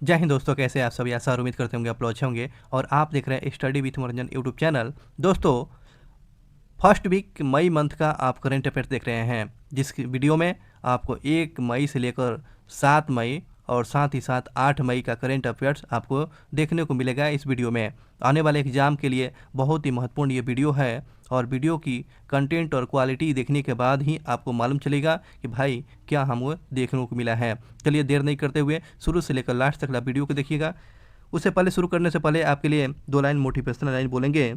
जय हिंद दोस्तों, कैसे हैं आप सभी। आशा और उम्मीद करते होंगे आप लोग अच्छे होंगे और आप देख रहे हैं स्टडी विथ मनोरंजन यूट्यूब चैनल। दोस्तों, फर्स्ट वीक मई मंथ का आप करेंट अफेयर्स देख रहे हैं, जिस वीडियो में आपको 1 मई से लेकर 7 मई और साथ ही साथ 8 मई का करेंट अफेयर्स आपको देखने को मिलेगा। इस वीडियो में आने वाले एग्जाम के लिए बहुत ही महत्वपूर्ण ये वीडियो है और वीडियो की कंटेंट और क्वालिटी देखने के बाद ही आपको मालूम चलेगा कि भाई क्या हमको देखने को मिला है। चलिए देर नहीं करते हुए शुरू से लेकर लास्ट तक वीडियो को देखिएगा। उससे पहले शुरू करने से पहले आपके लिए 2 लाइन मोटिवेशनल लाइन बोलेंगे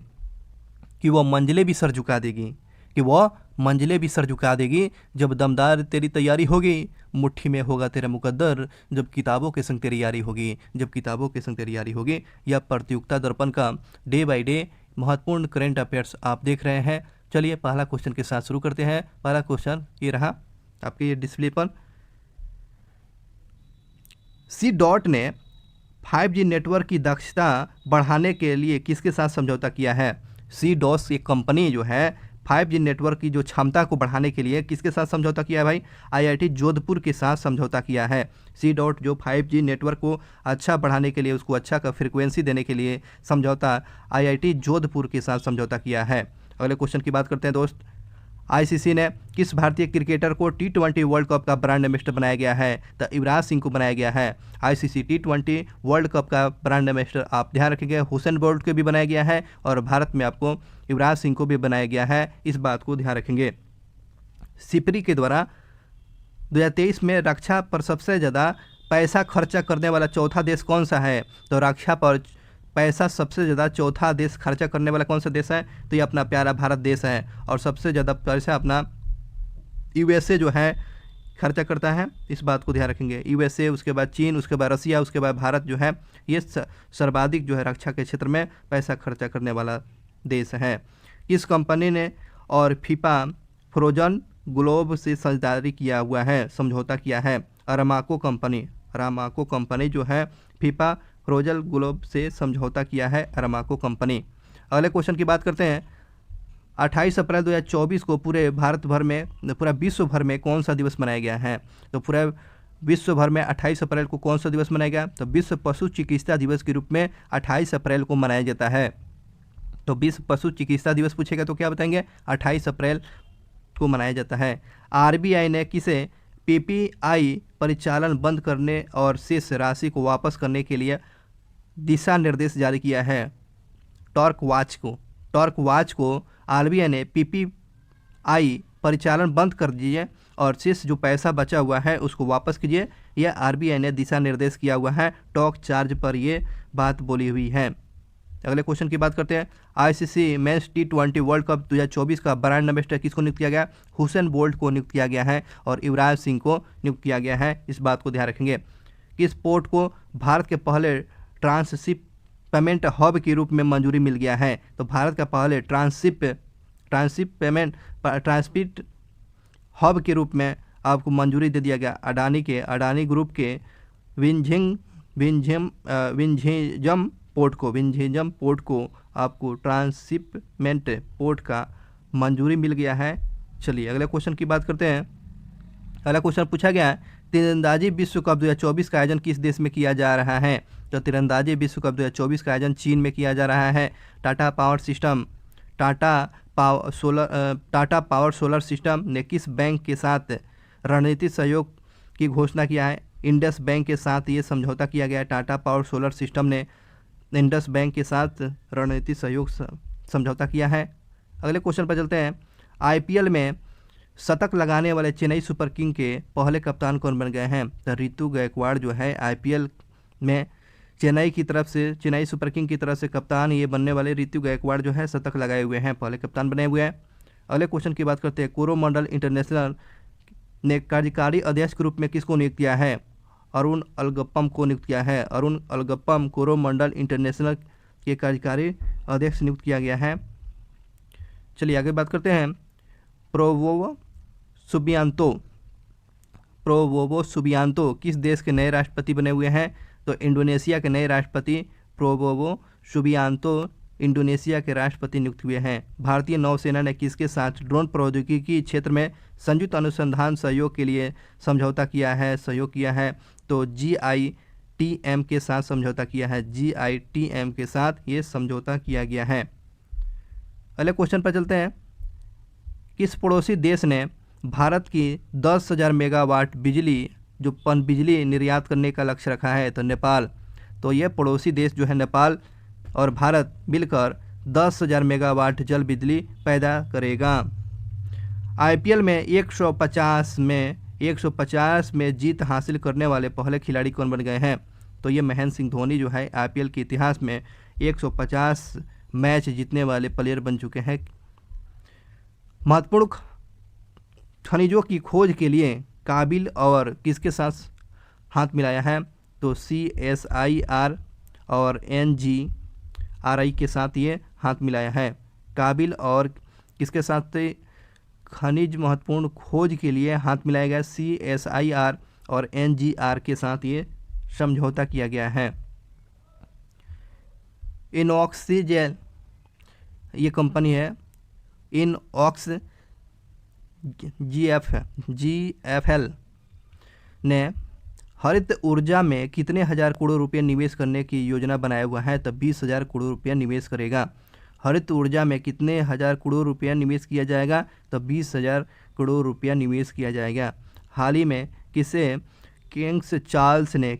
कि वह मंजिलें भी सर झुका देगी, कि वह मंजिलें भी सर झुका देगी। जब दमदार तेरी तैयारी होगी, मुट्ठी में होगा तेरा मुकद्दर। जब किताबों के संग तेरी यारी होगी, जब किताबों के संग तेरी यारी होगी। यह प्रतियोगिता दर्पण का डे बाय डे महत्वपूर्ण करेंट अफेयर्स आप देख रहे हैं। चलिए पहला क्वेश्चन के साथ शुरू करते हैं। पहला क्वेश्चन ये रहा आपके ये डिस्प्ले पर। सी डॉट ने 5G नेटवर्क की दक्षता बढ़ाने के लिए किसके साथ समझौता किया है। सी डॉस एक कंपनी जो है 5G नेटवर्क की जो क्षमता को बढ़ाने के लिए किसके साथ समझौता किया है भाई। IIT जोधपुर के साथ समझौता किया है। सी डॉट जो 5G नेटवर्क को अच्छा बढ़ाने के लिए, उसको अच्छा का फ्रिक्वेंसी देने के लिए समझौता IIT जोधपुर के साथ समझौता किया है। अगले क्वेश्चन की बात करते हैं दोस्त। ICC ने किस भारतीय क्रिकेटर को T20 वर्ल्ड कप का ब्रांड एम्बेसडर बनाया गया है। तो युवराज सिंह को बनाया गया है। ICC T20 वर्ल्ड कप का ब्रांड एम्बेसडर आप ध्यान रखेंगे, हुसैन बोल्ट को भी बनाया गया है और भारत में आपको युवराज सिंह को भी बनाया गया है। इस बात को ध्यान रखेंगे। सिपरी के द्वारा 2023 में रक्षा पर सबसे ज़्यादा पैसा खर्चा करने वाला चौथा देश कौन सा है। तो रक्षा पर पैसा सबसे ज़्यादा चौथा देश खर्चा करने वाला कौन सा देश है। तो ये अपना प्यारा भारत देश है और सबसे ज़्यादा पैसा अपना USA जो है खर्चा करता है। इस बात को ध्यान रखेंगे। USA, उसके बाद चीन, उसके बाद रसिया, उसके बाद भारत जो है ये सर्वाधिक जो है रक्षा के क्षेत्र में पैसा खर्चा करने वाला देश है। इस कंपनी ने और फीफा फ्रोजन ग्लोब से साझेदारी किया हुआ है, समझौता किया है। अरामाको कंपनी जो है फीफा फ्रोजन ग्लोब से समझौता किया है, अरामाको कंपनी। अगले क्वेश्चन की बात करते हैं। 28 अप्रैल 2024 को पूरे भारत भर में, पूरा विश्व भर में कौन सा दिवस मनाया गया है। तो पूरा विश्व भर में 28 अप्रैल को कौन सा दिवस मनाया गया। तो विश्व पशु चिकित्सा दिवस के रूप में 28 अप्रैल को मनाया जाता है। तो विश्व पशु चिकित्सा दिवस पूछेगा तो क्या बताएंगे, 28 अप्रैल को मनाया जाता है। RBI ने किसे PPI परिचालन बंद करने और शेष राशि को वापस करने के लिए दिशा निर्देश जारी किया है। टॉर्क वाच को RBI ने PPI परिचालन बंद कर दीजिए और शेष जो पैसा बचा हुआ है उसको वापस कीजिए। यह RBI ने दिशा निर्देश किया हुआ है। टॉक चार्ज पर ये बात बोली हुई है। अगले क्वेश्चन की बात करते हैं। ICC mains T20 world cup 2024 का ब्रांड एम्बेसडर किसको नियुक्त किया गया। हुसैन बोल्ट को नियुक्त किया गया है और युवराज सिंह को नियुक्त किया गया है। इस बात को ध्यान रखेंगे। किस पोर्ट को भारत के पहले ट्रांसशिपमेंट हब के रूप में मंजूरी मिल गया है। तो भारत का पहले ट्रांसशिपमेंट हब के रूप में आपको मंजूरी दे दिया गया। अडानी ग्रुप के विंझेजम पोर्ट को आपको ट्रांसशिपमेंट पोर्ट का मंजूरी मिल गया है। चलिए अगले क्वेश्चन की बात करते हैं। अगला क्वेश्चन पूछा गया है, तीरंदाजी विश्व कप 2024 का आयोजन किस देश में किया जा रहा है। तो तीरंदाजी विश्व कप 2024 का आयोजन चीन में किया जा रहा है। टाटा पावर सोलर सिस्टम ने किस बैंक के साथ रणनीतिक सहयोग की घोषणा किया है। इंडस बैंक के साथ ये समझौता किया गया है। टाटा पावर सोलर सिस्टम ने इंडस बैंक के साथ रणनीतिक सहयोग समझौता किया है। अगले क्वेश्चन पर चलते हैं। IPL में शतक लगाने वाले चेन्नई सुपर किंग के पहले कप्तान कौन बन गए हैं। तो ऋतु गायकवाड़ जो है IPL में चेन्नई सुपर किंग की तरफ से कप्तान ये बनने वाले ऋतु गायकवाड़ जो है शतक लगाए हुए हैं, पहले कप्तान बने हुए हैं। अगले क्वेश्चन की बात करते हैं। कोरोमंडल इंटरनेशनल ने कार्यकारी अध्यक्ष के रूप में किसको नियुक्त किया है। अरुण अलगप्पम को नियुक्त किया है। अरुण अलगप्पम कोरोमंडल इंटरनेशनल के कार्यकारी अध्यक्ष नियुक्त किया गया है। चलिए आगे बात करते हैं। प्रोवोवो सुबियांतो किस देश के नए राष्ट्रपति बने हुए हैं। तो इंडोनेशिया के नए राष्ट्रपति प्रोवोवो सुबियांतो इंडोनेशिया के राष्ट्रपति नियुक्त हुए हैं। भारतीय नौसेना ने किसके साथ ड्रोन प्रौद्योगिकी क्षेत्र में संयुक्त अनुसंधान सहयोग के लिए सहयोग किया है। तो GITM के साथ समझौता किया है। GITM के साथ ये समझौता किया गया है। अगले क्वेश्चन पर चलते हैं। किस पड़ोसी देश ने भारत की 10,000 मेगावाट बिजली जो पन बिजली निर्यात करने का लक्ष्य रखा है? तो नेपाल। तो ये पड़ोसी देश जो है नेपाल और भारत मिलकर 10,000 मेगावाट जल बिजली पैदा करेगा। IPL में 150 में जीत हासिल करने वाले पहले खिलाड़ी कौन बन गए हैं? तो ये महेंद्र सिंह धोनी जो है IPL के इतिहास में 150 मैच जीतने वाले प्लेयर बन चुके हैं। महत्वपूर्ण खनिजों की खोज के लिए काबिल और किसके साथ हाथ मिलाया है? तो CSIR और NGRI के साथ ये हाथ मिलाया है। काबिल और किसके साथ खनिज महत्वपूर्ण खोज के लिए हाथ मिलाया गया? CSIR और NGR के साथ ये समझौता किया गया है। इनऑक्सीजेन ये कंपनी है, इनऑक्स GFL ने हरित ऊर्जा में कितने हजार करोड़ रुपये निवेश करने की योजना बनाया हुआ है? तो 20,000 करोड़ रुपया निवेश करेगा। हरित ऊर्जा में कितने हजार करोड़ रुपया निवेश किया जाएगा? तो 20,000 करोड़ रुपया निवेश किया जाएगा। हाल ही में किसे किंग्स चार्ल्स ने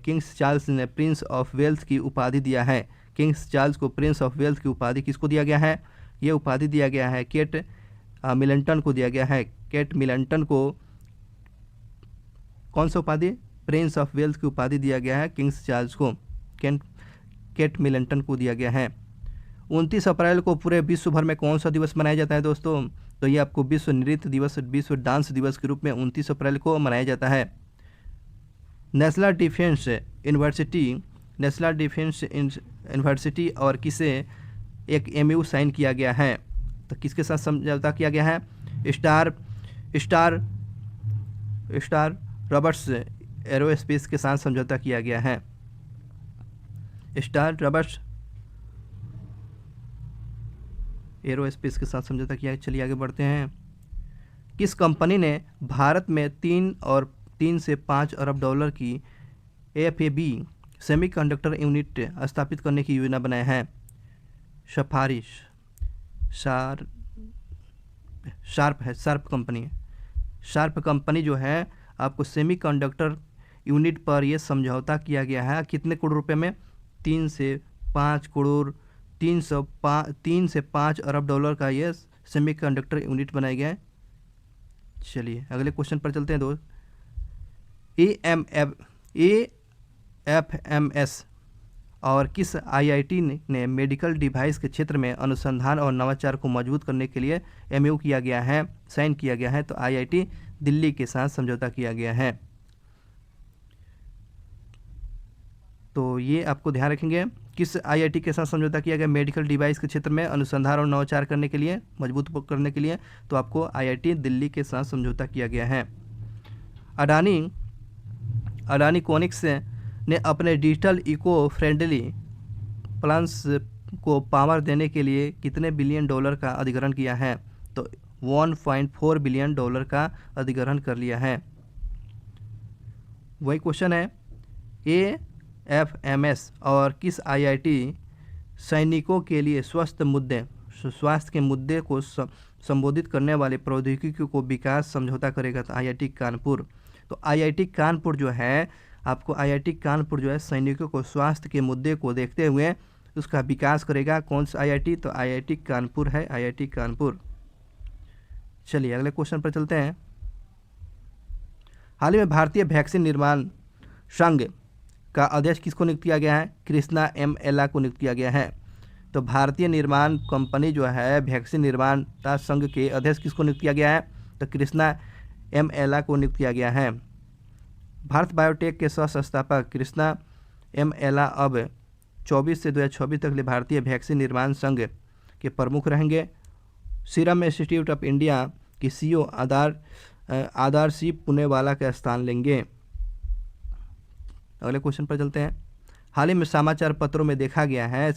प्रिंस ऑफ वेल्स की उपाधि दिया है? किंग्स चार्ल्स को प्रिंस ऑफ वेल्स की उपाधि किसको दिया गया है? ये उपाधि दिया गया है केट मिल्टन को दिया गया है। केट मिल्टन को कौन सा उपाधि? प्रिंस ऑफ वेल्स की उपाधि दिया गया है किंग्स चार्ल्स को, केट मिल्टन को दिया गया है। 29 अप्रैल को पूरे विश्व भर में कौन सा दिवस मनाया जाता है दोस्तों? तो ये आपको विश्व नृत्य दिवस, विश्व डांस दिवस के रूप में 29 अप्रैल को मनाया जाता है। नेशनल डिफेंस यूनिवर्सिटी और किसे एक MOU साइन किया गया है? तो किसके साथ समझौता किया गया है? स्टार रबर्ट्स एरोस्पेस के साथ समझौता किया गया है। स्टार रबर्ट्स एरोस्पेस के साथ समझौता किया। चलिए आगे बढ़ते हैं। किस कंपनी ने भारत में 3 से 5 अरब डॉलर की FAB सेमीकंडक्टर यूनिट स्थापित करने की योजना बनाया है? शार्प कंपनी जो है आपको सेमीकंडक्टर यूनिट पर यह समझौता किया गया है। कितने करोड़ रुपए में? 3 से 5 अरब डॉलर का यह सेमीकंडक्टर यूनिट बनाया गया है। चलिए अगले क्वेश्चन पर चलते हैं दोस्त। AFMS और किस IIT ने मेडिकल डिवाइस के क्षेत्र में अनुसंधान और नवाचार को मजबूत करने के लिए MOU किया गया है, साइन किया गया है? तो IIT दिल्ली के साथ समझौता किया गया है। तो ये आपको ध्यान रखेंगे, किस IIT के साथ समझौता किया गया मेडिकल डिवाइस के क्षेत्र में अनुसंधान और नवाचार करने के लिए, मजबूत करने के लिए? तो आपको IIT दिल्ली के साथ समझौता किया गया है। अडानी कोनिक्स ने अपने डिजिटल इको फ्रेंडली प्लान्स को पावर देने के लिए कितने बिलियन डॉलर का अधिग्रहण किया है? तो 1.4 बिलियन डॉलर का अधिग्रहण कर लिया है। वही क्वेश्चन है, AFMS और किस IIT सैनिकों के लिए स्वास्थ्य के मुद्दे को संबोधित करने वाले प्रौद्योगिकी को विकास समझौता करेगा? तो IIT कानपुर। तो IIT कानपुर जो है आपको IIT कानपुर जो है सैनिकों को स्वास्थ्य के मुद्दे को देखते हुए उसका विकास करेगा। कौन सा IIT? तो IIT कानपुर है, IIT कानपुर। चलिए अगले क्वेश्चन पर चलते हैं। हाल ही में भारतीय वैक्सीन निर्माण संघ का अध्यक्ष किसको नियुक्त किया गया है? कृष्णा M एला को नियुक्त किया गया है। तो भारतीय निर्माण कंपनी जो है वैक्सीन निर्माता संघ के अध्यक्ष किसको नियुक्त किया गया है? तो कृष्णा M एला को नियुक्त किया गया है। भारत बायोटेक के सह संस्थापक कृष्णा M एला अब 24 से 2024 तक के लिए भारतीय वैक्सीन निर्माण संघ के प्रमुख रहेंगे। सीरम इंस्टीट्यूट ऑफ इंडिया की CEO आधार सी पुनेवाला का स्थान लेंगे। अगले क्वेश्चन पर चलते हैं। हाल ही में समाचार पत्रों में देखा गया है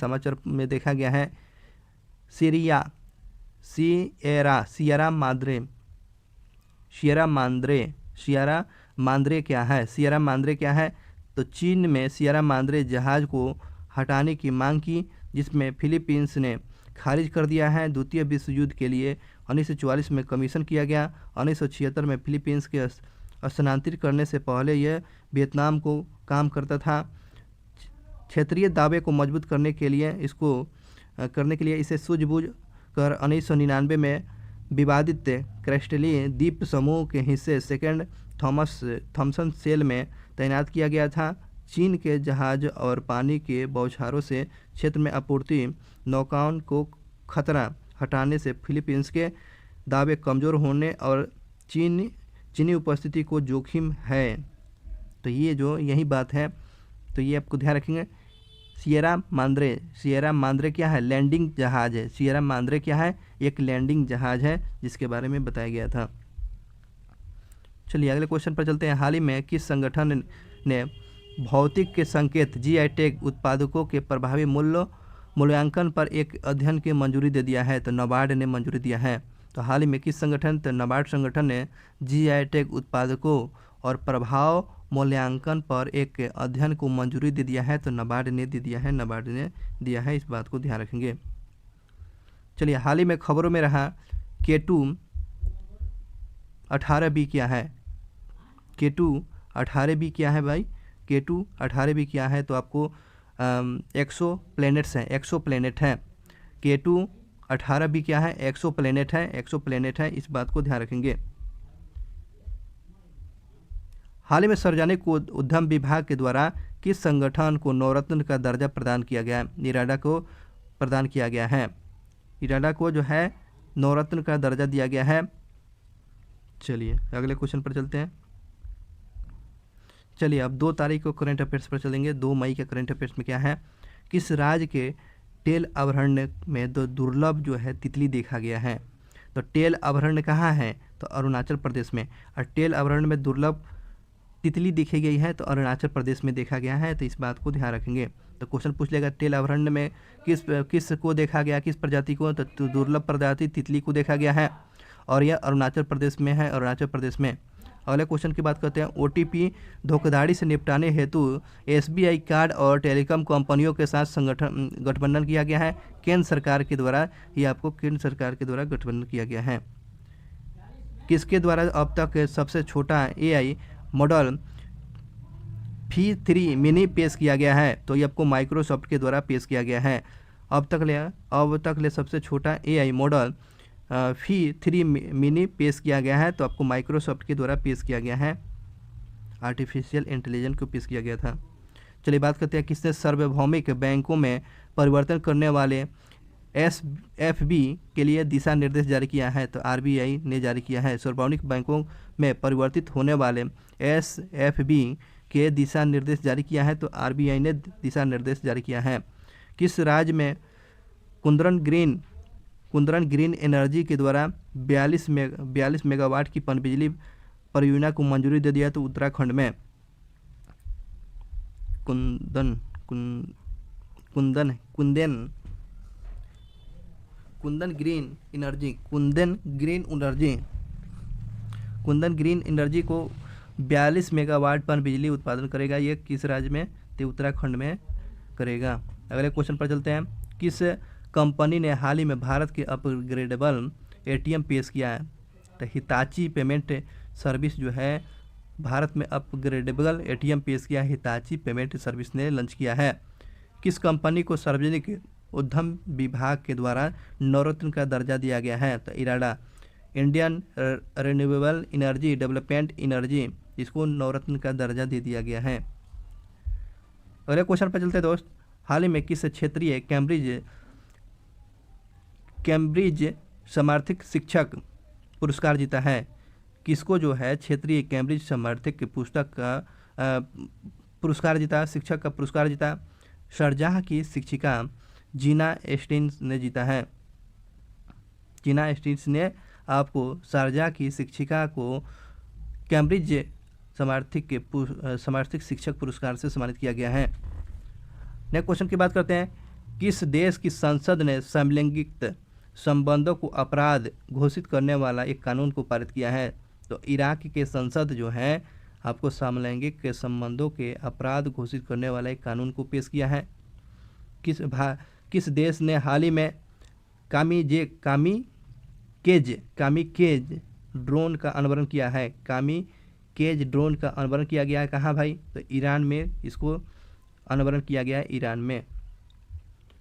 सियरा मांद्रे क्या है? सियरा मांद्रे क्या है? तो चीन में सियरा मांद्रे जहाज़ को हटाने की मांग की, जिसमें फिलीपींस ने खारिज कर दिया है। द्वितीय विश्व युद्ध के लिए 1944 में कमीशन किया गया। 1976 में फिलीपींस के स्थानांतरित करने से पहले यह वियतनाम को काम करता था। क्षेत्रीय दावे को मजबूत करने के लिए इसे सूझबूझ कर 1999 में विवादित क्रेस्टली द्वीप समूह के हिस्से सेकेंड थॉमसन सेल में तैनात किया गया था। चीन के जहाज और पानी के बौछारों से क्षेत्र में आपूर्ति नौकाओं को खतरा हटाने से फिलीपींस के दावे कमज़ोर होने और चीनी उपस्थिति को जोखिम है। तो ये जो यही बात है, तो ये आपको ध्यान रखेंगे। सियरा मांद्रे क्या है? लैंडिंग जहाज़ है। सियरा मांद्रे क्या है? एक लैंडिंग जहाज़ है, जिसके बारे में बताया गया था। चलिए अगले क्वेश्चन पर चलते हैं। हाल ही में किस संगठन ने भौतिक के संकेत GI टैग उत्पादकों के प्रभावी मूल्यांकन पर एक अध्ययन की मंजूरी दे दिया है? तो नाबार्ड ने मंजूरी दिया है। तो हाल ही में किस संगठन? तो नाबार्ड संगठन ने GI टैग उत्पादकों और प्रभाव मूल्यांकन पर एक अध्ययन को मंजूरी दे दिया है। तो नाबार्ड ने दिया है, इस बात को ध्यान रखेंगे। चलिए हाल ही में खबरों में रहा K2 18B क्या है? K2 18B क्या है भाई? K2 18B क्या है? तो आपको एक्सो प्लैनेट्स हैं। K2 18B क्या है? एक्सो प्लैनेट है, इस बात को ध्यान रखेंगे। हाल ही में सार्वजनिक उद्यम विभाग के द्वारा किस संगठन को नवरत्न का दर्जा प्रदान किया गया? इराडा को प्रदान किया गया है। इराडा को जो है नवरत्न का दर्जा दिया गया है। चलिए अगले क्वेश्चन पर चलते हैं। चलिए अब 2 तारीख को करंट अफेयर्स पर चलेंगे। 2 मई के करंट अफेयर्स में क्या है? किस राज्य के टेल अभयारण्य में दुर्लभ जो है तितली देखा गया है? तो टेल अभयारण्य कहाँ है? तो अरुणाचल प्रदेश में। और टेल अभयारण्य में दुर्लभ तितली देखी गई है, तो अरुणाचल प्रदेश में देखा गया है, तो इस बात को ध्यान रखेंगे। तो क्वेश्चन पूछ लेगा टेल अभयारण्य में किस को देखा गया, किस प्रजाति को? तो दुर्लभ प्रजाति तितली को देखा गया है, और यह अरुणाचल प्रदेश में है, अरुणाचल प्रदेश में। अगले क्वेश्चन की बात करते हैं। OTP धोखाधड़ी से निपटाने हेतु SBI कार्ड और टेलीकॉम कंपनियों के साथ गठबंधन किया गया है। केंद्र सरकार के द्वारा गठबंधन किया गया है। किसके द्वारा अब तक सबसे छोटा AI मॉडल V3 मिनी पेश किया गया है? तो ये आपको माइक्रोसॉफ्ट के द्वारा पेश किया गया है। अब तक ले सबसे छोटा AI मॉडल V3 मिनी पेश किया गया है, तो आपको माइक्रोसॉफ्ट के द्वारा पेश किया गया है। आर्टिफिशियल इंटेलिजेंस को पेश किया गया था। चलिए बात करते हैं किसने सार्वभौमिक बैंकों में परिवर्तन करने वाले SFB के लिए दिशा निर्देश जारी किया है? तो RBI ने जारी किया है। सार्वभौमिक बैंकों में परिवर्तित होने वाले SFB के दिशा निर्देश जारी किया है, तो RBI ने दिशा निर्देश जारी किया है। किस राज्य में कुंदन ग्रीन एनर्जी के द्वारा 42 मेगावाट की पनबिजली परियोजना को मंजूरी दे दिया? तो उत्तराखंड में। कुंदन ग्रीन एनर्जी को 42 मेगावाट पर बिजली उत्पादन करेगा। ये किस राज्य में? तो उत्तराखंड में करेगा। अगले क्वेश्चन पर चलते हैं। किस कंपनी ने हाल ही में भारत के अपग्रेडेबल ATM पेश किया है? तो हिताची पेमेंट सर्विस जो है भारत में अपग्रेडेबल ATM पेश किया। हिताची पेमेंट सर्विस ने लॉन्च किया है। किस कंपनी को सार्वजनिक उद्यम विभाग के द्वारा नवरत्न का दर्जा दिया गया है? तो IREDA, Indian renewable energy development energy, इसको नवरत्न का दर्जा दे दिया गया है। अगले क्वेश्चन पर चलते हैं दोस्त। हाल ही में किस क्षेत्रीय कैम्ब्रिज समर्थित शिक्षक पुरस्कार जीता है? किसको जो है क्षेत्रीय कैम्ब्रिज समर्थित पुस्तक का पुरस्कार जीता, शिक्षक का पुरस्कार जीता? शारजाह की शिक्षिका जीना एस्टिन्स ने जीता है। जीना एस्टिन्स ने आपको शारजाह की शिक्षिका को कैम्ब्रिज समर्थित शिक्षक पुरस्कार से सम्मानित किया गया है। नेक्स्ट क्वेश्चन की बात करते हैं। किस देश की संसद ने समलैंगिक संबंधों को अपराध घोषित करने वाला एक कानून को पारित किया है? तो इराक के संसद जो है आपको समलैंगिक के संबंधों के अपराध घोषित करने वाला एक कानून को पेश किया है। किस देश ने हाल ही में कामिकेज ड्रोन का अनावरण किया है? कामिकेज ड्रोन का अनावरण किया गया है कहाँ भाई? तो ईरान में इसको अनावरण किया गया है, ईरान में।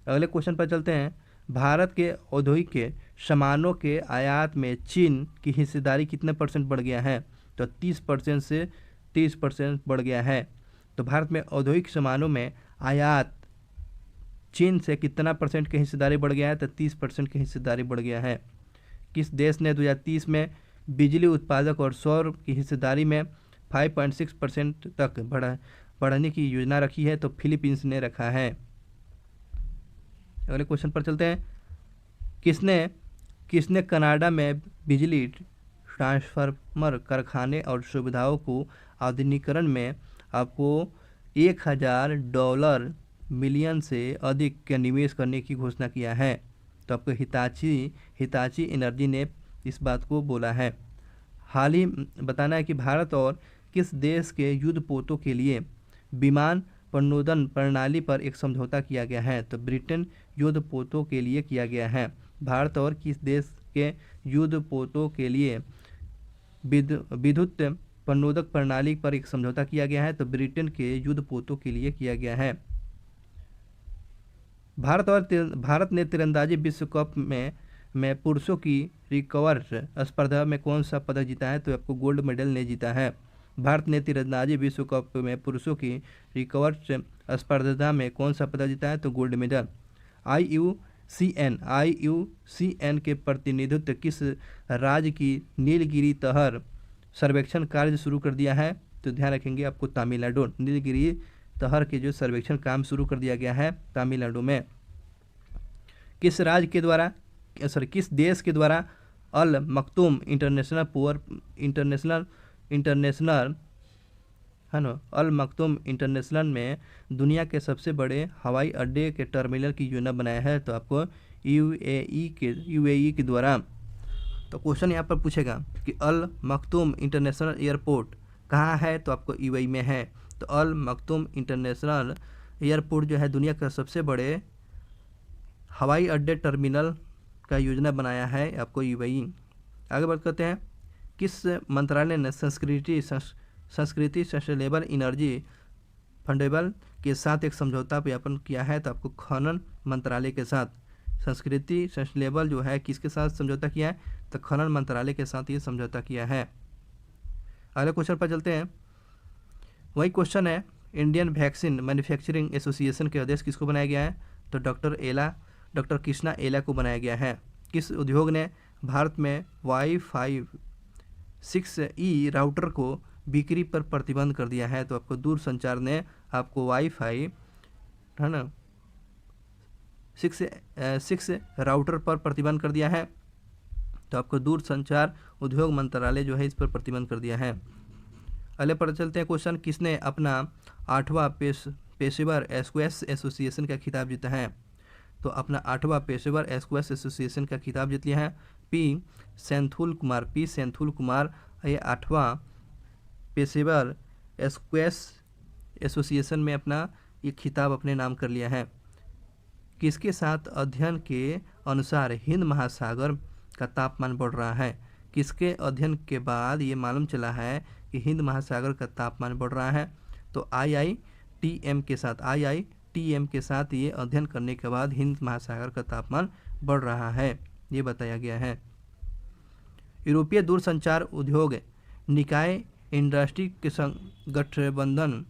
अगले क्वेश्चन पर चलते हैं। भारत के औद्योगिक के सामानों के आयात में चीन की हिस्सेदारी कितने % बढ़ गया है? तो 30% से 30% बढ़ गया है। तो भारत में औद्योगिक सामानों में आयात चीन से कितना % की हिस्सेदारी बढ़ गया है? तो 30% की हिस्सेदारी बढ़ गया है। किस देश ने 2030 में बिजली उत्पादक और सौर की हिस्सेदारी में 5.6% तक बढ़ाने की योजना रखी है? तो फिलीपींस ने रखा है। अगले क्वेश्चन पर चलते हैं। किसने कनाडा में बिजली ट्रांसफार्मर कारखाने और सुविधाओं को आधुनिकीकरण में आपको $1,000 मिलियन से अधिक का निवेश करने की घोषणा किया है? तो आपको हिताची एनर्जी ने इस बात को बोला है। हाल ही बताना है कि भारत और किस देश के युद्धपोतों के लिए विमान प्रणोदन प्रणाली पर एक समझौता किया गया है? तो ब्रिटेन युद्धपोतों के लिए किया गया है। भारत और किस देश के युद्धपोतों के लिए विद्युत प्रणोदक प्रणाली पर एक समझौता किया गया है? तो ब्रिटेन के युद्धपोतों के लिए किया गया है। भारत ने तीरंदाजी विश्व कप में पुरुषों की रिकर्व स्पर्धा में कौन सा पदक जीता है? तो आपको गोल्ड मेडल ने जीता है। भारत ने तीरंदाजी विश्व कप में पुरुषों की रिकर्व स्पर्धा में कौन सा पदक जीता है? तो गोल्ड मेडल। IUCN के प्रतिनिधित्व किस राज्य की नीलगिरी तहर सर्वेक्षण कार्य शुरू कर दिया है? तो ध्यान रखेंगे आपको तमिलनाडु। नीलगिरी तहर के जो सर्वेक्षण काम शुरू कर दिया गया है तमिलनाडु में। किस देश के द्वारा अल मखतूम अल मखतूम इंटरनेशनल में दुनिया के सबसे बड़े हवाई अड्डे के टर्मिनल की योजना बनाया है? तो आपको UAE के द्वारा। तो क्वेश्चन यहाँ पर पूछेगा कि अल मखतूम इंटरनेशनल एयरपोर्ट कहाँ है? तो आपको UAE में है। तो अल मखतूम इंटरनेशनल एयरपोर्ट जो है दुनिया का सबसे बड़े हवाई अड्डे टर्मिनल का योजना बनाया है आपको UAE। आगे बात करते हैं। किस मंत्रालय ने संस्कृति सस्टेनेबल एनर्जी फंडेबल के साथ एक समझौता ज्ञापन किया है? तो आपको खनन मंत्रालय के साथ। संस्कृति सस्टेनेबल जो है किसके साथ समझौता किया है? तो खनन मंत्रालय के साथ ये समझौता किया है। अगले क्वेश्चन पर चलते हैं। वही क्वेश्चन है, इंडियन वैक्सीन मैन्युफैक्चरिंग एसोसिएशन के अध्यक्ष किसको बनाया गया है? तो डॉक्टर कृष्णा एला को बनाया गया है। किस उद्योग ने भारत में Wi-Fi 6E राउटर को बिक्री पर प्रतिबंध कर दिया है? तो आपको दूरसंचार ने आपको Wi-Fi 6 राउटर पर प्रतिबंध कर दिया है। तो आपको दूरसंचार उद्योग मंत्रालय जो है इस पर प्रतिबंध कर दिया है। अगले पर चलते हैं क्वेश्चन। किसने अपना 8वां पेशेवर स्क्वैश एसोसिएशन का खिताब जीता है? तो अपना 8वां पेशेवर स्क्वैश एसोसिएशन का खिताब जीत लिया है पी सेंथुल कुमार। ये 8वां पेशेवर स्क्वैश एसोसिएशन में अपना ये खिताब अपने नाम कर लिया है। किसके साथ अध्ययन के अनुसार हिंद महासागर का तापमान बढ़ रहा है? किसके अध्ययन के बाद ये मालूम चला है कि हिंद महासागर का तापमान बढ़ रहा है? तो IITM के साथ ये अध्ययन करने के बाद हिंद महासागर का तापमान बढ़ रहा है, ये बताया गया है। यूरोपीय दूरसंचार उद्योग निकाय इंडस्ट्री के गठबंधन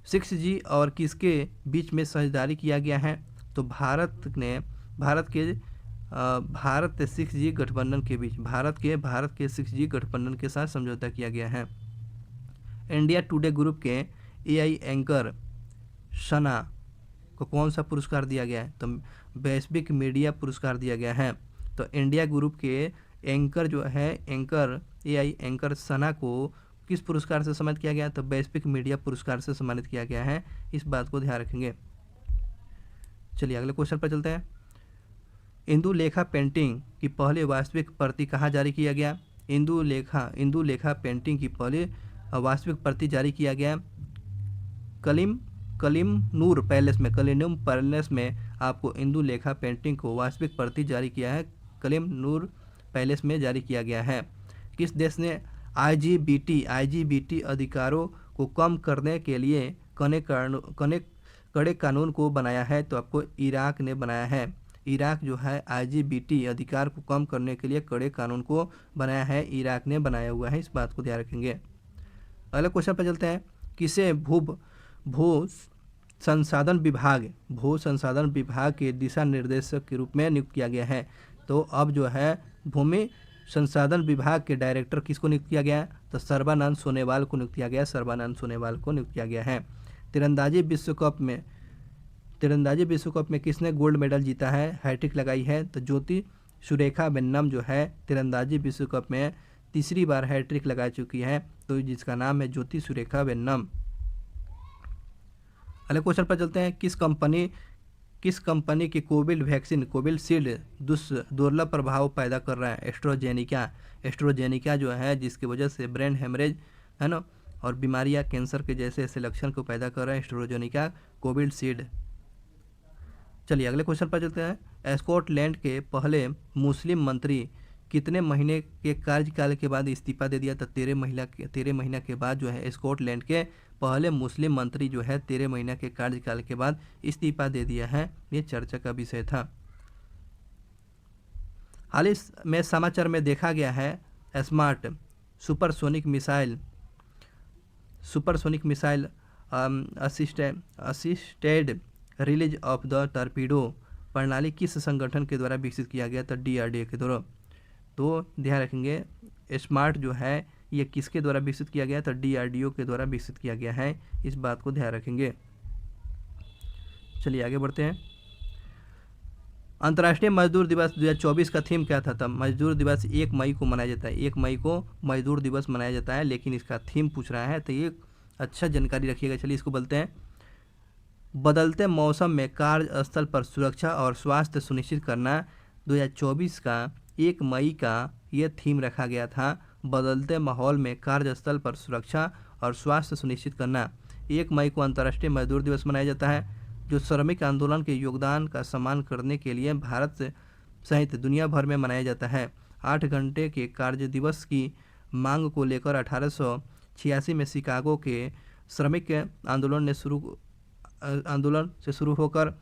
6G और किसके बीच में साझेदारी किया गया है? तो भारत 6G गठबंधन के बीच भारत के 6G गठबंधन के साथ समझौता किया गया है। इंडिया टुडे ग्रुप के AI एंकर सना को कौन सा पुरस्कार दिया गया है? तो वैश्विक मीडिया पुरस्कार दिया गया है। तो इंडिया ग्रुप के एंकर जो है AI एंकर सना को किस पुरस्कार से सम्मानित किया गया? तो वैश्विक मीडिया पुरस्कार से सम्मानित किया गया है। इस बात को ध्यान रखेंगे। चलिए अगले क्वेश्चन पर चलते हैं। इंदुलेखा पेंटिंग की पहली वास्तविक प्रति कहाँ जारी किया गया? इंदुलेखा पेंटिंग की पहली वास्तविक प्रति जारी किया गया। कलिम कलिनुम पैलेस में आपको इंदु लेखा पेंटिंग को वास्तविक प्रति जारी किया है, कलिम नूर पैलेस में जारी किया गया है। किस देश ने आईजीबीटी अधिकारों को कम करने के लिए कड़े कानून को बनाया है? तो आपको इराक ने बनाया है। इराक जो है आईजीबीटी अधिकार को कम करने के लिए कड़े कानून को बनाया है, इराक ने बनाया हुआ है, इस बात को ध्यान रखेंगे। अगले क्वेश्चन पर चलते हैं। किसे भू संसाधन विभाग के दिशा निर्देशक के रूप में नियुक्त किया गया है? तो अब जो है भूमि संसाधन विभाग के डायरेक्टर किसको नियुक्त किया गया? तो सर्बानंद सोनोवाल को नियुक्त किया गया है। तीरंदाजी विश्व कप में किसने गोल्ड मेडल जीता है, हैट्रिक लगाई है? तो ज्योति सुरेखा वेन्नम जो है तीरंदाजी विश्व कप में तीसरी बार हैट्रिक लगा चुकी है, तो जिसका नाम है ज्योति सुरेखा वेन्नम। अगले क्वेश्चन पर चलते हैं। किस कंपनी की कोविशील्ड दुर्लभ प्रभाव पैदा कर रहा है? एस्ट्रोजेनिका जो है, जिसकी वजह से ब्रेन हेमरेज है ना और बीमारियां, कैंसर के जैसे ऐसे लक्षण को पैदा कर रहा है एस्ट्रोजेनिका कोविशील्ड। चलिए अगले क्वेश्चन पर चलते हैं। स्कॉटलैंड के पहले मुस्लिम मंत्री कितने महीने के कार्यकाल के बाद इस्तीफा दे दिया? तो 13 महीना के बाद जो है स्कॉटलैंड के पहले मुस्लिम मंत्री जो है 13 महीना के कार्यकाल के बाद इस्तीफा दे दिया है, ये चर्चा का विषय था। हाल ही में समाचार में देखा गया है smart supersonic missile assisted release of the torpedo प्रणाली किस संगठन के द्वारा विकसित किया गया? तो DRDO के द्वारा। तो ध्यान रखेंगे स्मार्ट जो है ये किसके द्वारा विकसित किया गया? तो DRDO के द्वारा विकसित किया गया है, इस बात को ध्यान रखेंगे। चलिए आगे बढ़ते हैं। अंतर्राष्ट्रीय मजदूर दिवस 2024 का थीम क्या था? तब मजदूर दिवस 1 मई को मनाया जाता है, 1 मई को मजदूर दिवस मनाया जाता है, लेकिन इसका थीम पूछ रहा है तो ये अच्छा जानकारी रखिएगा। चलिए इसको बोलते हैं बदलते मौसम में कार्यस्थल पर सुरक्षा और स्वास्थ्य सुनिश्चित करना। 2024 का 1 मई का ये थीम रखा गया था, बदलते माहौल में कार्यस्थल पर सुरक्षा और स्वास्थ्य सुनिश्चित करना। 1 मई को अंतर्राष्ट्रीय मजदूर दिवस मनाया जाता है, जो श्रमिक आंदोलन के योगदान का सम्मान करने के लिए भारत सहित दुनिया भर में मनाया जाता है। 8 घंटे के कार्य दिवस की मांग को लेकर 1886 में शिकागो के श्रमिक आंदोलन से शुरू होकर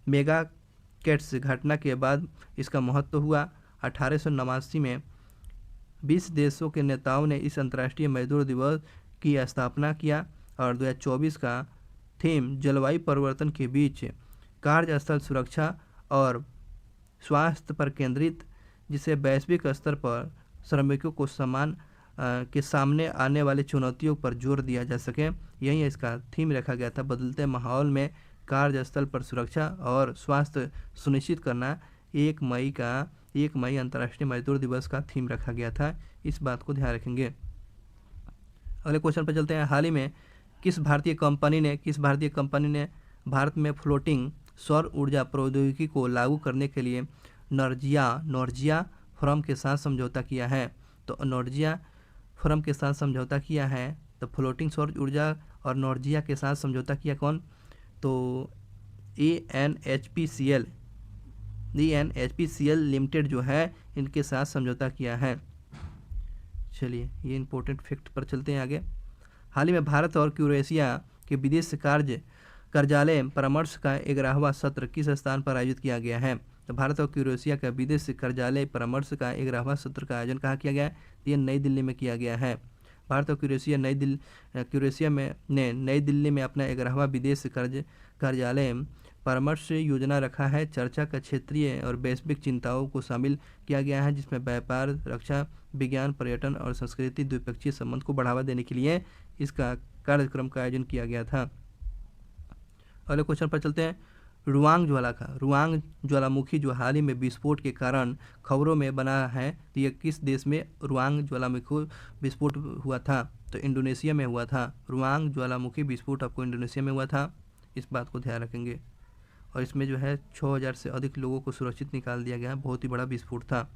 मेगा कैट्स घटना के बाद इसका महत्व हुआ। 1889 में 20 देशों के नेताओं ने इस अंतर्राष्ट्रीय मजदूर दिवस की स्थापना किया और 2024 का थीम जलवायु परिवर्तन के बीच कार्यस्थल सुरक्षा और स्वास्थ्य पर केंद्रित, जिसे वैश्विक स्तर पर श्रमिकों को समान के सामने आने वाली चुनौतियों पर जोर दिया जा सके, यही इसका थीम रखा गया था। बदलते माहौल में कार्यस्थल पर सुरक्षा और स्वास्थ्य सुनिश्चित करना 1 मई अंतर्राष्ट्रीय मजदूर दिवस का थीम रखा गया था, इस बात को ध्यान रखेंगे। अगले क्वेश्चन पर चलते हैं। हाल ही में किस भारतीय कंपनी ने भारत में फ्लोटिंग सौर ऊर्जा प्रौद्योगिकी को लागू करने के लिए नॉर्जिया फर्म के साथ समझौता किया है? तो नॉर्जिया फर्म के साथ समझौता किया है, तो फ्लोटिंग सौर ऊर्जा और नॉर्जिया के साथ समझौता किया कौन? तो ENHPCL लिमिटेड जो है इनके साथ समझौता किया है। चलिए ये इंपॉर्टेंट फैक्ट पर चलते हैं आगे। हाल ही में भारत और क्रोएशिया के विदेश कार्यालय परामर्श का 11वां सत्र किस स्थान पर आयोजित किया गया है? तो भारत और क्रोएशिया का विदेश कार्यालय परामर्श का 11वां सत्र का आयोजन कहाँ किया गया है? ये नई दिल्ली में किया गया है। भारत और क्रोएशिया नई दिल्ली में अपना 11वां विदेश कार्यालय परामर्श योजना रखा है। चर्चा का क्षेत्रीय और वैश्विक चिंताओं को शामिल किया गया है, जिसमें व्यापार, रक्षा, विज्ञान, पर्यटन और संस्कृति द्विपक्षीय संबंध को बढ़ावा देने के लिए इसका कार्यक्रम का आयोजन किया गया था। अगले क्वेश्चन पर चलते हैं। रुआंग ज्वालामुखी जो हाल ही में विस्फोट के कारण खबरों में बना है, तो यह किस देश में रुआंग ज्वालामुखी विस्फोट हुआ था? तो इंडोनेशिया में हुआ था। रुआंग ज्वालामुखी विस्फोट आपको इंडोनेशिया में हुआ था, इस बात को ध्यान रखेंगे। और इसमें जो है 6000 से अधिक लोगों को सुरक्षित निकाल दिया गया, बहुत ही बड़ा विस्फोट था।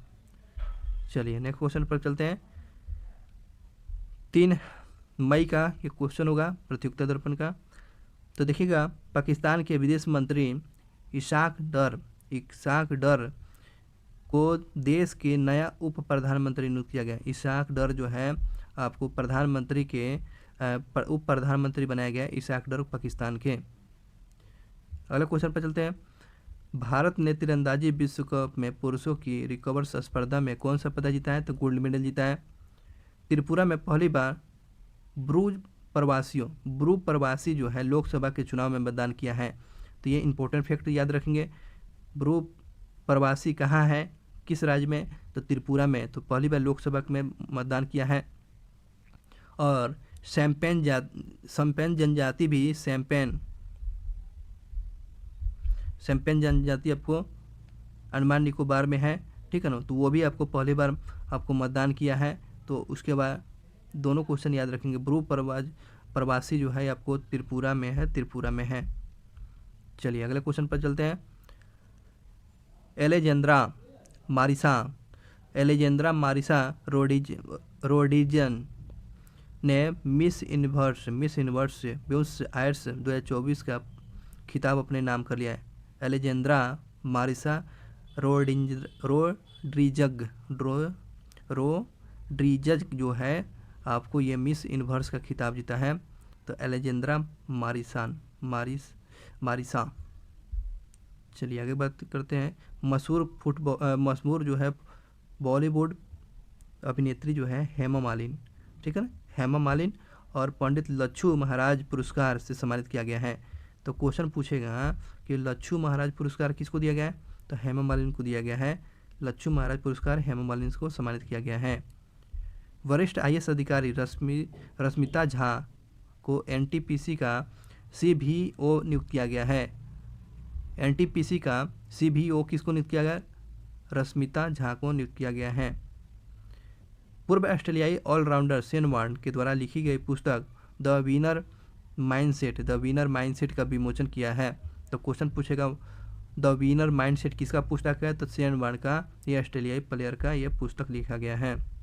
चलिए नेक्स्ट क्वेश्चन पर चलते हैं। मई का ये क्वेश्चन होगा प्रतियोगिता दर्पण का। तो देखिएगा, पाकिस्तान के विदेश मंत्री इशाक डर को देश के नया उप प्रधानमंत्री नियुक्त किया गया। इशाक डर जो है आपको प्रधानमंत्री के उप प्रधानमंत्री बनाया गया, इशाक डर पाकिस्तान के। अगले क्वेश्चन पर चलते हैं। भारत ने तीरंदाजी विश्व कप में पुरुषों की रिकर्व्स स्पर्धा में कौन सा पदक जीता है? तो गोल्ड मेडल जीता है। त्रिपुरा में पहली बार ब्रू प्रवासी जो है लोकसभा के चुनाव में मतदान किया है। तो ये इंपॉर्टेंट फैक्ट याद रखेंगे। ब्रू प्रवासी कहाँ है, किस राज्य में? तो त्रिपुरा में। तो पहली बार लोकसभा में मतदान किया है। और सैम्पेन जनजाति भी सैम्पेन जनजाति आपको अंडमान निकोबार में है, ठीक है ना। तो वो भी आपको पहली बार आपको मतदान किया है। तो उसके बाद दोनों क्वेश्चन याद रखेंगे। ब्रू प्रवासी जो है आपको त्रिपुरा में है। चलिए अगले क्वेश्चन पर चलते हैं। एलेजेंद्रा मारिसा रोडिजन ने मिस यूनिवर्स ब्यूनस आयर्स 2024 का खिताब अपने नाम कर लिया है। एलेजेंद्रा मारिसा रोड्रिगज जो है आपको ये मिस यूनिवर्स का खिताब जीता है। तो एलेजेंद्रा मारिसा। चलिए आगे बात करते हैं। मशहूर जो है बॉलीवुड अभिनेत्री जो है हेमा मालिनी, ठीक है ना। हेमा मालिनी और पंडित लच्छू महाराज पुरस्कार से सम्मानित किया गया है। तो क्वेश्चन पूछेगा कि लच्छू महाराज पुरस्कार किसको दिया गया है? तो हेमा मालिनी को दिया गया है। लच्छू महाराज पुरस्कार हेमा मालिनी को सम्मानित किया गया है। वरिष्ठ IAS अधिकारी रश्मिता झा को NTPC का CBO नियुक्त किया गया है। NTPC का CBO किसको नियुक्त किया गया? रश्मिता झा को नियुक्त किया गया है। पूर्व ऑस्ट्रेलियाई ऑलराउंडर शेन वॉर्न के द्वारा लिखी गई पुस्तक द विनर माइंडसेट का विमोचन किया है। तो क्वेश्चन पूछेगा द विनर माइंडसेट किसका पुस्तक है? तो शेन वॉर्न का, ये ऑस्ट्रेलियाई प्लेयर का ये पुस्तक लिखा गया है।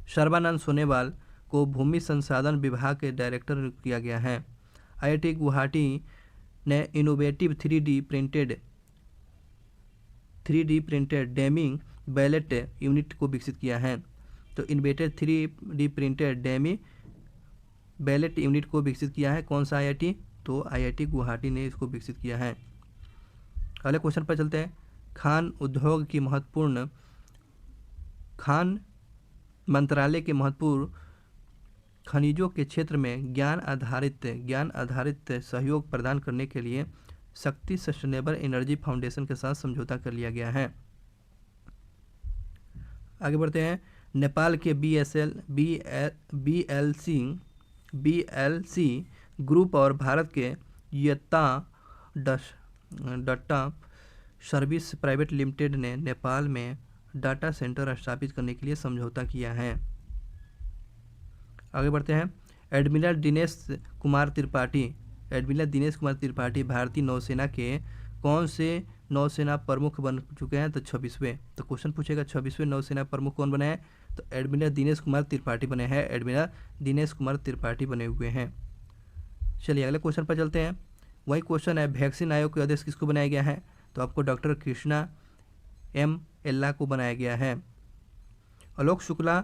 सर्बानंद सोनोवाल को भूमि संसाधन विभाग के डायरेक्टर नियुक्त किया गया है। IIT गुवाहाटी ने innovative 3D printed Demi ballot unit को विकसित किया है। तो innovative 3D printed Demi ballot unit को विकसित किया है कौन सा IIT? तो IIT गुवाहाटी ने इसको विकसित किया है। अगले क्वेश्चन पर चलते हैं। खान मंत्रालय के महत्वपूर्ण खनिजों के क्षेत्र में ज्ञान आधारित सहयोग प्रदान करने के लिए शक्ति सस्टेनेबल एनर्जी फाउंडेशन के साथ समझौता कर लिया गया है। आगे बढ़ते हैं। नेपाल के BLC ग्रुप और भारत के डाटा सर्विस प्राइवेट लिमिटेड ने नेपाल में डाटा सेंटर स्थापित करने के लिए समझौता किया है। आगे बढ़ते हैं। एडमिरल दिनेश कुमार त्रिपाठी भारतीय नौसेना के कौन से नौसेना प्रमुख बन चुके हैं? तो 26वें। तो क्वेश्चन पूछेगा 26वें नौसेना प्रमुख कौन बने हैं? तो एडमिरल दिनेश कुमार त्रिपाठी बने हैं। एडमिरल दिनेश कुमार त्रिपाठी बने हुए हैं। चलिए अगले क्वेश्चन पर चलते हैं। वही क्वेश्चन है, वैक्सीन आयोग के अध्यक्ष किसको बनाया गया है? तो आपको डॉक्टर कृष्णा M एल्ला को बनाया गया है। आलोक शुक्ला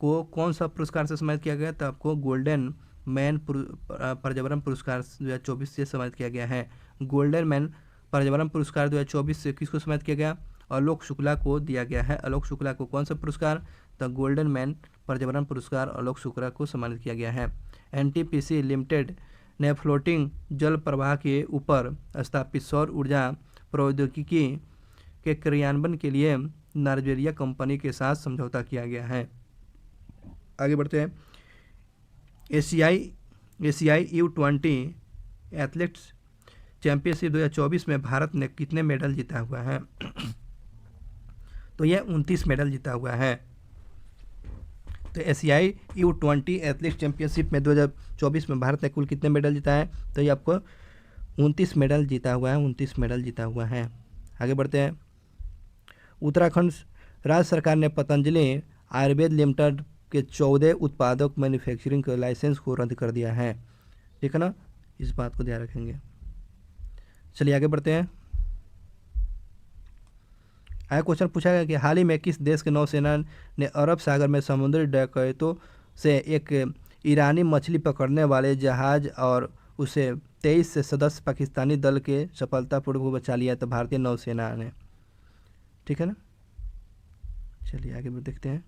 को कौन सा पुरस्कार से सम्मानित किया गया? तो आपको गोल्डन मैन पर्यावरण पुरस्कार 2024 से सम्मानित किया गया है। गोल्डन मैन पर्यावरण पुरस्कार 2024 से किसको सम्मानित किया गया? आलोक शुक्ला को दिया गया है। आलोक शुक्ला को कौन सा पुरस्कार? तो गोल्डन मैन पर्यावरण पुरस्कार आलोक शुक्ला को सम्मानित किया गया है। NTPC लिमिटेड ने फ्लोटिंग जल प्रवाह के ऊपर स्थापित सौर ऊर्जा प्रौद्योगिकी के क्रियान्वयन के लिए नाइजीरिया कंपनी के साथ समझौता किया गया है। आगे बढ़ते हैं। एशियाई U20 एथलेटिक्स चैंपियनशिप 2024 में भारत ने कितने मेडल जीता हुआ है? तो यह 29 मेडल जीता हुआ है। तो एशियाई U20 एथलेटिक्स चैंपियनशिप में 2024 में भारत ने कुल कितने मेडल जीता है? तो ये आपको 29 मेडल जीता हुआ है। आगे बढ़ते हैं। उत्तराखंड राज्य सरकार ने पतंजलि आयुर्वेद लिमिटेड के 14 उत्पादक मैन्युफैक्चरिंग के लाइसेंस को रद्द कर दिया है। ठीक है ना, इस बात को ध्यान रखेंगे। चलिए आगे बढ़ते हैं। आगे क्वेश्चन पूछा गया कि हाल ही में किस देश के नौसेना ने अरब सागर में समुद्री डकैतों से एक ईरानी मछली पकड़ने वाले जहाज और उसे 23 से सदस्य पाकिस्तानी दल के सफलतापूर्वक बचा लिया? तो भारतीय नौसेना ने। ठीक है ना, चलिए आगे बढ़ देखते हैं।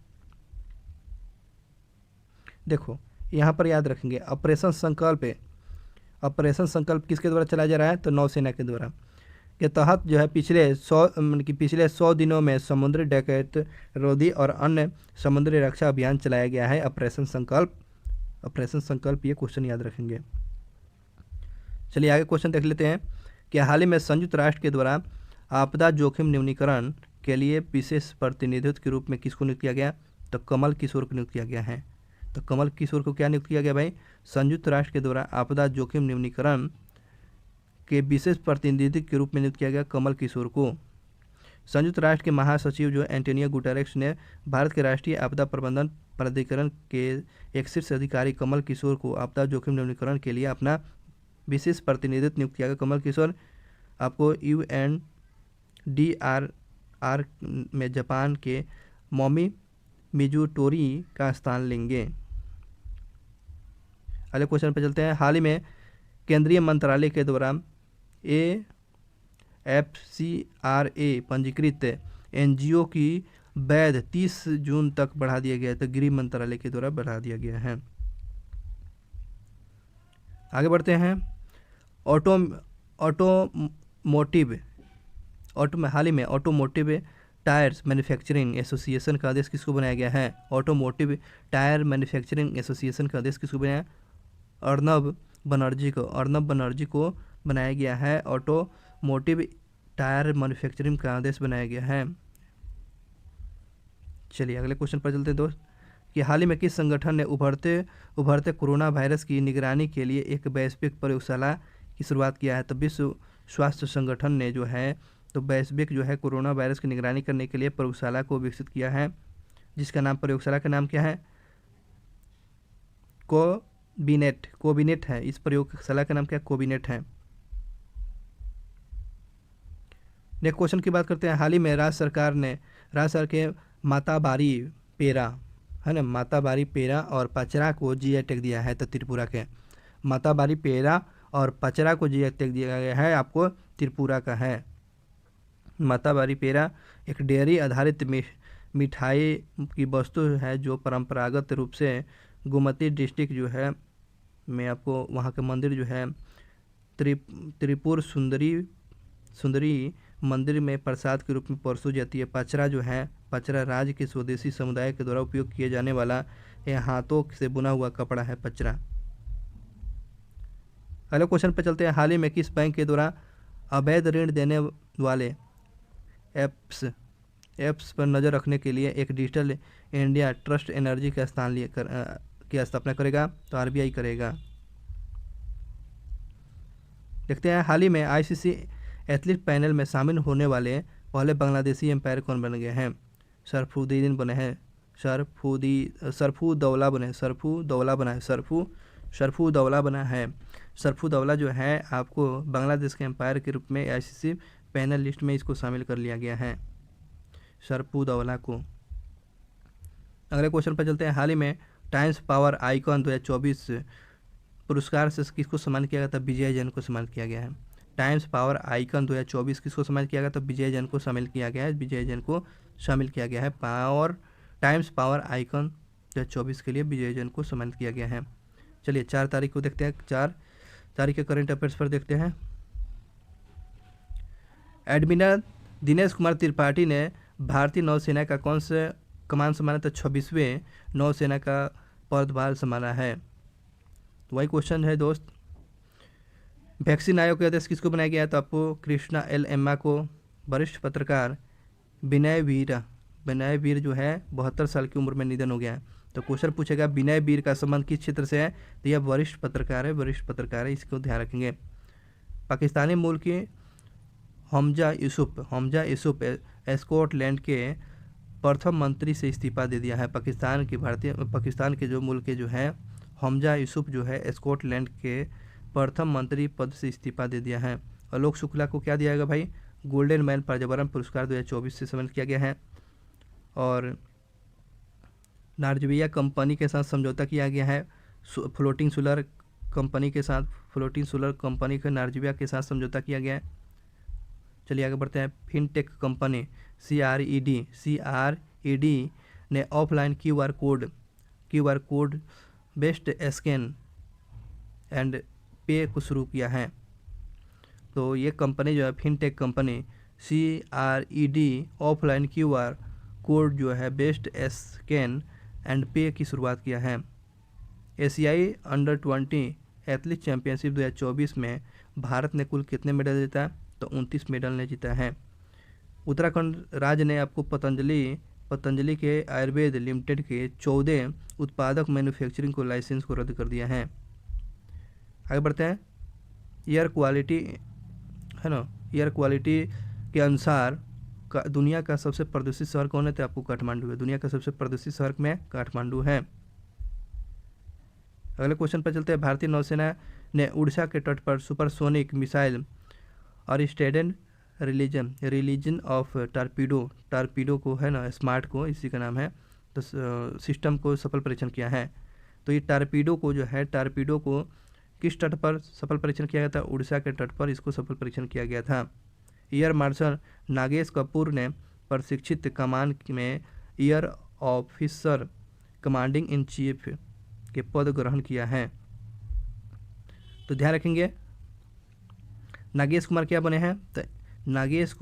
देखो यहाँ पर याद रखेंगे ऑपरेशन संकल्प किसके द्वारा चलाया जा रहा है? तो नौसेना के द्वारा के तहत जो है पिछले 100 दिनों में समुद्री डकैत रोधी और अन्य समुद्री रक्षा अभियान चलाया गया है। ऑपरेशन संकल्प ये क्वेश्चन याद रखेंगे। चलिए आगे क्वेश्चन देख लेते हैं कि हाल ही में संयुक्त राष्ट्र के द्वारा आपदा जोखिम न्यूनीकरण के लिए विशेष प्रतिनिधित्व के रूप में किसको नियुक्त किया गया? तो कमल किशोर को नियुक्त किया गया है। तो कमल किशोर को क्या नियुक्त किया गया भाई? संयुक्त राष्ट्र के द्वारा आपदा जोखिम न्यूनीकरण के विशेष प्रतिनिधि के रूप में नियुक्त किया गया कमल किशोर को। संयुक्त राष्ट्र के महासचिव जो एंटोनियो गुटेरेस ने भारत के राष्ट्रीय आपदा प्रबंधन प्राधिकरण के एक शीर्ष अधिकारी कमल किशोर को आपदा जोखिम न्यूनीकरण के लिए अपना विशेष प्रतिनिधित्व नियुक्त किया गया। कमल किशोर आपको UNDRR में जापान के मोमी मिजुटोरी का स्थान लेंगे। अगले क्वेश्चन पर चलते हैं। हाल ही में केंद्रीय मंत्रालय के द्वारा AFCRA पंजीकृत NGO की वैध 30 जून तक बढ़ा दिया गया है। तो गृह मंत्रालय के द्वारा बढ़ा दिया गया है। आगे बढ़ते हैं। हाल ही में ऑटोमोटिव टायर्स मैन्युफैक्चरिंग एसोसिएशन का आदेश किसको बनाया गया है? ऑटोमोटिव टायर मैन्युफैक्चरिंग एसोसिएशन का आदेश किसको बनाया? अर्नब बनर्जी को बनाया गया है। ऑटोमोटिव टायर मैन्युफैक्चरिंग का आदेश बनाया गया है। चलिए अगले क्वेश्चन पर चलते हैं दोस्त कि हाल ही में किस संगठन ने उभरते कोरोना वायरस की निगरानी के लिए एक वैश्विक प्रयोगशाला की शुरुआत किया है? तो विश्व स्वास्थ्य संगठन ने जो है तो वैश्विक जो है कोरोना वायरस की निगरानी करने के लिए प्रयोगशाला को विकसित किया है, जिसका नाम प्रयोगशाला का नाम क्या है? कोविनेट है। इस प्रयोगशाला का नाम क्या? कोविनेट है। नेक्स्ट क्वेश्चन की बात करते हैं। हाल ही में राज्य सरकार के माताबारी पेरा और पचरा को जीआई टैग दिया है। तो त्रिपुरा के माताबारी पेरा और पचरा को जीआई टैग दिया गया है, आपको त्रिपुरा का है। माताबारी पेरा एक डेयरी आधारित मिठाई की वस्तु है जो परंपरागत रूप से गोमती डिस्ट्रिक्ट जो है में आपको वहाँ के मंदिर जो है त्रिपुर सुंदरी मंदिर में प्रसाद के रूप में परोसी जाती है। पचरा राज्य के स्वदेशी समुदाय के द्वारा उपयोग किए जाने वाला यह हाथों से बुना हुआ कपड़ा है पचरा। अगले क्वेश्चन पर चलते हैं। हाल ही में किस बैंक के द्वारा अवैध ऋण देने वाले एप्स पर नज़र रखने के लिए एक डिजिटल इंडिया ट्रस्ट एनर्जी का की स्थापना करेगा? तो आरबीआई करेगा। देखते हैं हाल ही में आईसीसी एथलीट पैनल में शामिल होने वाले पहले बांग्लादेशी एम्पायर कौन बन गए हैं? सरफुद्दीन बने हैं। सरफुदौला बना है। सरफुदौला जो है आपको बांग्लादेश के एम्पायर के रूप में आईसीसी पैनल लिस्ट में इसको शामिल कर लिया गया है, सरफुदौला को। अगले क्वेश्चन पर चलते हैं। हाल ही में टाइम्स पावर आइकॉन 2024 पुरस्कार से किसको सम्मानित किया गया? था विजय जैन को सम्मानित किया गया है। टाइम्स पावर आइकन 2024 किसको सम्मानित किया गया? तो विजय जैन को शामिल किया गया है। टाइम्स पावर आइकन 2024 के लिए विजय जैन को सम्मानित किया गया है। चलिए 4 तारीख को देखते हैं। 4 तारीख के करंट अफेयर्स पर देखते हैं। एडमिरल दिनेश कुमार त्रिपाठी ने भारतीय नौसेना का कौन सा कमान संभाला? तो 26वें नौसेना का पदभार संभाला है। तो वही क्वेश्चन है दोस्त। वैक्सीन आयोग के अध्यक्ष किसको बनाया गया? तो आपको कृष्णा एल एम्मा को। वरिष्ठ पत्रकार विनय वीर जो है 72 साल की उम्र में निधन हो गया है। तो क्वेश्चन पूछेगा विनय वीर का संबंध किस क्षेत्र से है? तो यह वरिष्ठ पत्रकार है, इसको ध्यान रखेंगे। पाकिस्तानी मूल की हमजा यूसुफ स्कॉटलैंड के प्रथम मंत्री से इस्तीफा दे दिया है। पाकिस्तान के जो मुल्क के जो है हमजा यूसुफ जो है स्कॉटलैंड के प्रथम मंत्री पद से इस्तीफा दे दिया है। आलोक शुक्ला को क्या दिया गया भाई? गोल्डन मैन पर्यावरण पुरस्कार 2024 से सम्मानित किया गया है। और नार्जविया कंपनी के साथ समझौता किया गया है। फ्लोटिंग सोलर कंपनी के नार्जविया के साथ समझौता किया गया है। चलिए आगे बढ़ते हैं। फिनटेक कंपनी CRED ने offline QR code based scan and पे को शुरू किया है। तो ये कंपनी जो है fintech company CRED offline QR code जो है बेस्ड स्कैन एंड पे की शुरुआत किया है। एशियाई अंडर 20 एथलीट चैंपियनशिप 2024 में भारत ने कुल कितने मेडल जीता? तो 29 मेडल ने जीता है। उत्तराखंड राज्य ने आपको पतंजलि के आयुर्वेद लिमिटेड के 14 उत्पादक मैन्युफैक्चरिंग को लाइसेंस को रद्द कर दिया है। आगे बढ़ते हैं। एयर क्वालिटी के अनुसार दुनिया का सबसे प्रदूषित शहर कौन है? तो आपको काठमांडू है। दुनिया का सबसे प्रदूषित शहर में काठमांडू है। अगले क्वेश्चन पर चलते हैं। भारतीय नौसेना ने उड़ीसा के तट पर सुपरसोनिक मिसाइल और स्टेडन रिलीजन ऑफ टारपीडो को है ना, स्मार्ट को इसी का नाम है, तो सिस्टम को सफल परीक्षण किया है। तो ये टारपीडो को किस तट पर सफल परीक्षण किया गया था? उड़ीसा के तट पर इसको सफल परीक्षण किया गया था। एयर मार्शल नागेश कपूर ने प्रशिक्षित कमान में air officer commanding in chief के पद ग्रहण किया है। तो ध्यान रखेंगे नागेश कुमार क्या बने हैं? तो नागेश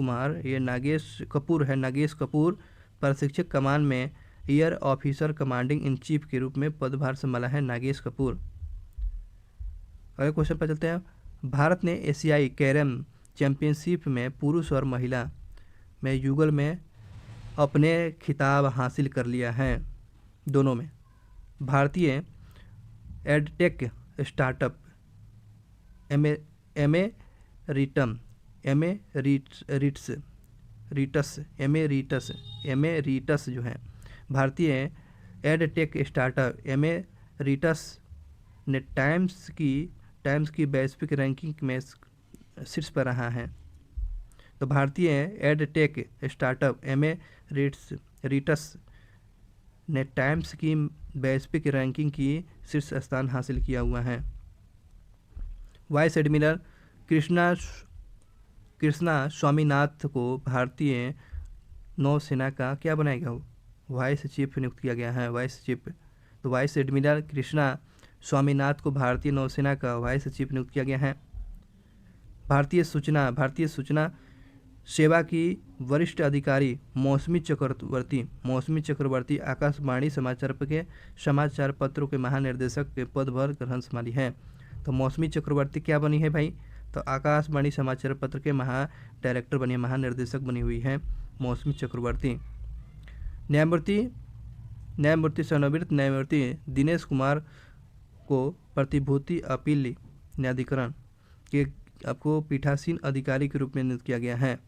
कपूर प्रशिक्षक कमान में air officer commanding in chief के रूप में पदभार संभाला है नागेश कपूर। अगले क्वेश्चन पर चलते हैं। भारत ने एशियाई कैरम चैंपियनशिप में पुरुष और महिला में युगल में अपने खिताब हासिल कर लिया है। दोनों में भारतीय एडटेक स्टार्टअप एमेरिटस जो है, भारतीय एडटेक स्टार्टअप एमेरिटस ने टाइम्स की वैश्विक रैंकिंग में शीर्ष पर रहा है। तो भारतीय एडटेक स्टार्टअप एमेरिटस ने टाइम्स की वैश्विक रैंकिंग की शीर्ष स्थान हासिल किया हुआ है। वाइस एडमिरल कृष्णा स्वामीनाथ को भारतीय नौसेना का क्या बनाया गया हो? वाइस चीफ नियुक्त किया गया है। वाइस चीफ, तो वाइस एडमिरल कृष्णा स्वामीनाथ को भारतीय नौसेना का वाइस चीफ नियुक्त किया गया है। भारतीय सूचना सेवा की वरिष्ठ अधिकारी मौसमी चक्रवर्ती आकाशवाणी समाचार पत्रों के महानिर्देशक के पदभार ग्रहण संभाली है। तो मौसमी चक्रवर्ती क्या बनी है भाई? तो आकाशवाणी समाचार पत्र के डायरेक्टर बनी है, महानिर्देशक बनी हुई है मौसमी चक्रवर्ती। न्यायमूर्ति सेवानिवृत्त न्यायमूर्ति दिनेश कुमार को प्रतिभूति अपील न्यायाधिकरण के आपको पीठासीन अधिकारी के रूप में नियुक्त किया गया है।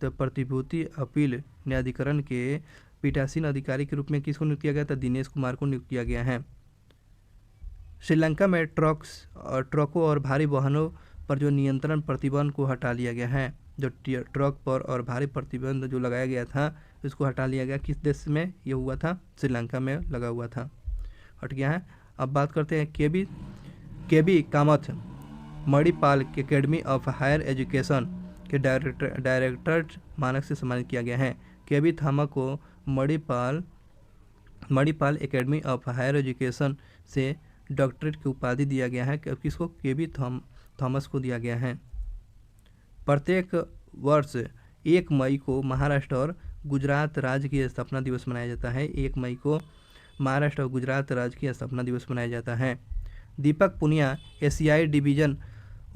तो प्रतिभूति अपील न्यायाधिकरण के पीठासीन अधिकारी के रूप में किसको नियुक्त किया गया था? दिनेश कुमार को नियुक्त किया गया है। श्रीलंका में ट्रकों और भारी वाहनों पर जो नियंत्रण प्रतिबंध को हटा लिया गया है। जो ट्रक पर और भारी प्रतिबंध जो लगाया गया था इसको हटा लिया गया। किस देश में ये हुआ था? श्रीलंका में लगा हुआ था, हट गया है। अब बात करते हैं KB Kamath Manipal academy of higher education के डायरेक्टर मानक से सम्मानित किया गया है। केबी थामा को Manipal academy of higher education से डॉक्टरेट की उपाधि दिया गया है। किसको? केबी थॉमस को दिया गया है। प्रत्येक वर्ष 1 मई को महाराष्ट्र और गुजरात राज्य की स्थापना दिवस मनाया जाता है। 1 मई को महाराष्ट्र और गुजरात राज्य की स्थापना दिवस मनाया जाता है। दीपक पुनिया एशियाई डिवीज़न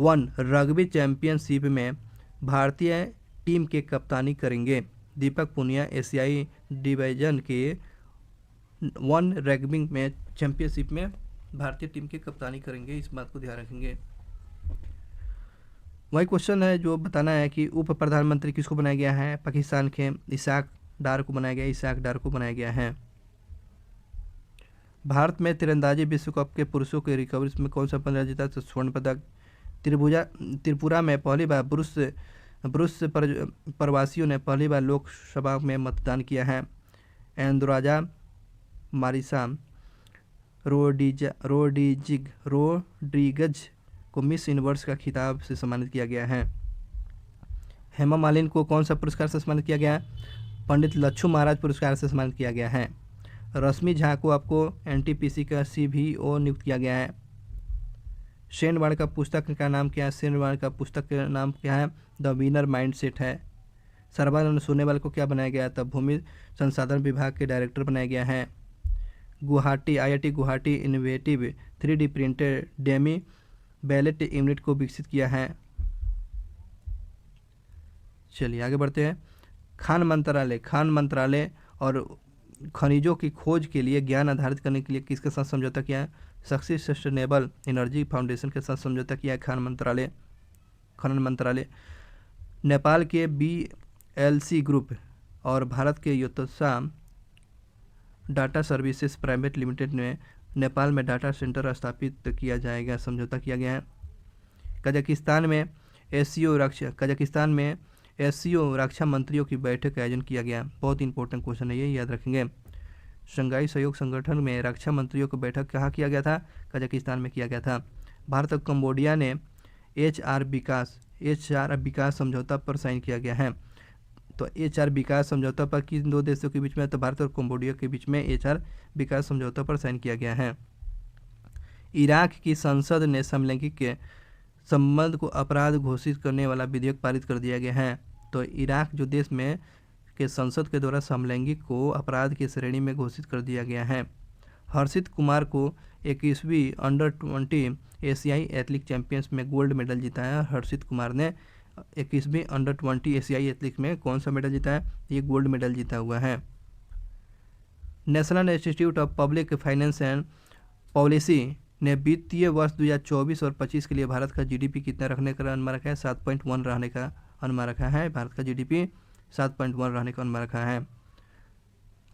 1 रग्बी चैंपियनशिप में भारतीय टीम के कप्तानी करेंगे। दीपक पुनिया एशियाई डिवीज़न के 1 रग्बी में चैंपियनशिप में भारतीय टीम की कप्तानी करेंगे, इस बात को ध्यान रखेंगे। वही क्वेश्चन है जो बताना है कि उप प्रधानमंत्री किसको बनाया गया है? पाकिस्तान के इसाक डार को बनाया गया, इसाक डार को बनाया गया है। भारत में तीरंदाजी विश्व कप के पुरुषों के रिकवरी में कौन सा पदक जीता? तो स्वर्ण पदक। त्रिपुरा में पहली बार ब्रुस प्रवासियों ने पहली बार लोकसभा में मतदान किया है। एंद्राजा मारिसा रोड्रिगज को मिस यूनिवर्स का खिताब से सम्मानित किया गया है। हेमा मालिनी को कौन सा पुरस्कार से सम्मानित किया गया है? पंडित लच्छू महाराज पुरस्कार से सम्मानित किया गया है। रश्मि झा को आपको एनटीपीसी का CBO नियुक्त किया गया है। शेन वार्ड का पुस्तक का नाम क्या है? शेन वार्ड का पुस्तक का नाम क्या है? द विनर माइंडसेट है। सर्बानंद सोनोवाल को क्या बनाया गया? तब भूमि संसाधन विभाग के डायरेक्टर बनाया गया है। IIT Guwahati innovative 3D printed Demi ballot unit को विकसित किया है। चलिए आगे बढ़ते हैं। खान मंत्रालय और खनिजों की खोज के लिए ज्ञान आधारित करने के लिए किसके साथ समझौता किया है? सक्सेस सस्टेनेबल एनर्जी फाउंडेशन के साथ समझौता किया है खनन मंत्रालय। नेपाल के BLC ग्रुप और भारत के योत्सा डाटा सर्विसेज प्राइवेट लिमिटेड ने नेपाल में डाटा सेंटर स्थापित किया जाएगा, समझौता किया गया है। कजाकिस्तान में SCO रक्षा मंत्रियों की बैठक का आयोजन किया गया। बहुत इंपॉर्टेंट क्वेश्चन है, ये याद रखेंगे। शंघाई सहयोग संगठन में रक्षा मंत्रियों की बैठक कहाँ किया गया था? कजाकिस्तान में किया गया था। भारत और कंबोडिया ने HR विकास समझौता पर साइन किया गया है। तो HR विकास समझौता पर किन दो देशों के बीच में? तो भारत और कंबोडिया के बीच में HR विकास समझौता पर साइन किया गया है। इराक की संसद ने समलैंगिक के संबंध को अपराध घोषित करने वाला विधेयक पारित कर दिया गया है। तो इराक जो देश में के संसद के द्वारा समलैंगिक को अपराध की श्रेणी में घोषित कर दिया गया है। हर्षित कुमार को 21वीं अंडर-20 एशियाई एथलेटिक चैंपियंस में गोल्ड मेडल जीता है। हर्षित कुमार ने 21वीं अंडर-20 एशियाई एथलेटिक्स में कौन सा मेडल जीता है? ये गोल्ड मेडल जीता हुआ है। National institute of public finance and policy ने वित्तीय वर्ष 2024 और 25 के लिए भारत का GDP कितना रखने का अनुमान रखा है? 7.1 रहने का अनुमान रखा है। भारत का GDP 7.1 रहने का अनुमान रखा है।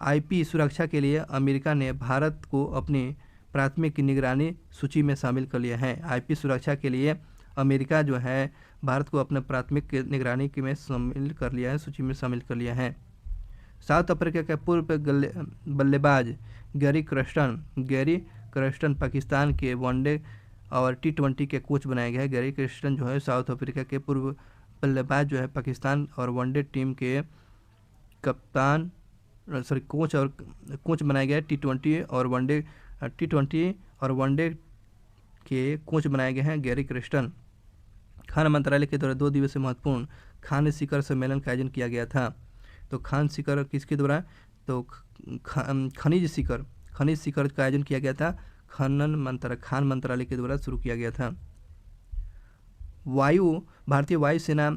IP सुरक्षा के लिए अमेरिका ने भारत को अपनी प्राथमिक निगरानी सूची में शामिल कर लिया है। IP सुरक्षा के लिए अमेरिका जो है भारत को अपने प्राथमिक निगरानी में शामिल कर लिया है, सूची में शामिल कर लिया है। साउथ अफ्रीका के पूर्व बल्लेबाज गैरी क्रस्टन पाकिस्तान के वनडे और T20 के कोच बनाए गए हैं। गैरी क्रस्टन जो है साउथ अफ्रीका के पूर्व बल्लेबाज जो है पाकिस्तान और वनडे टीम के कोच बनाए गए। T20 और वनडे के कोच बनाए गए हैं गैरी क्रस्टन। खान मंत्रालय के द्वारा 2 दिवसीय महत्वपूर्ण खान शिखर सम्मेलन का आयोजन किया गया था। तो खान शिखर किसके द्वारा? तो खनिज शिखर का आयोजन किया गया था। खान मंत्रालय के द्वारा शुरू किया गया था। भारतीय वायुसेना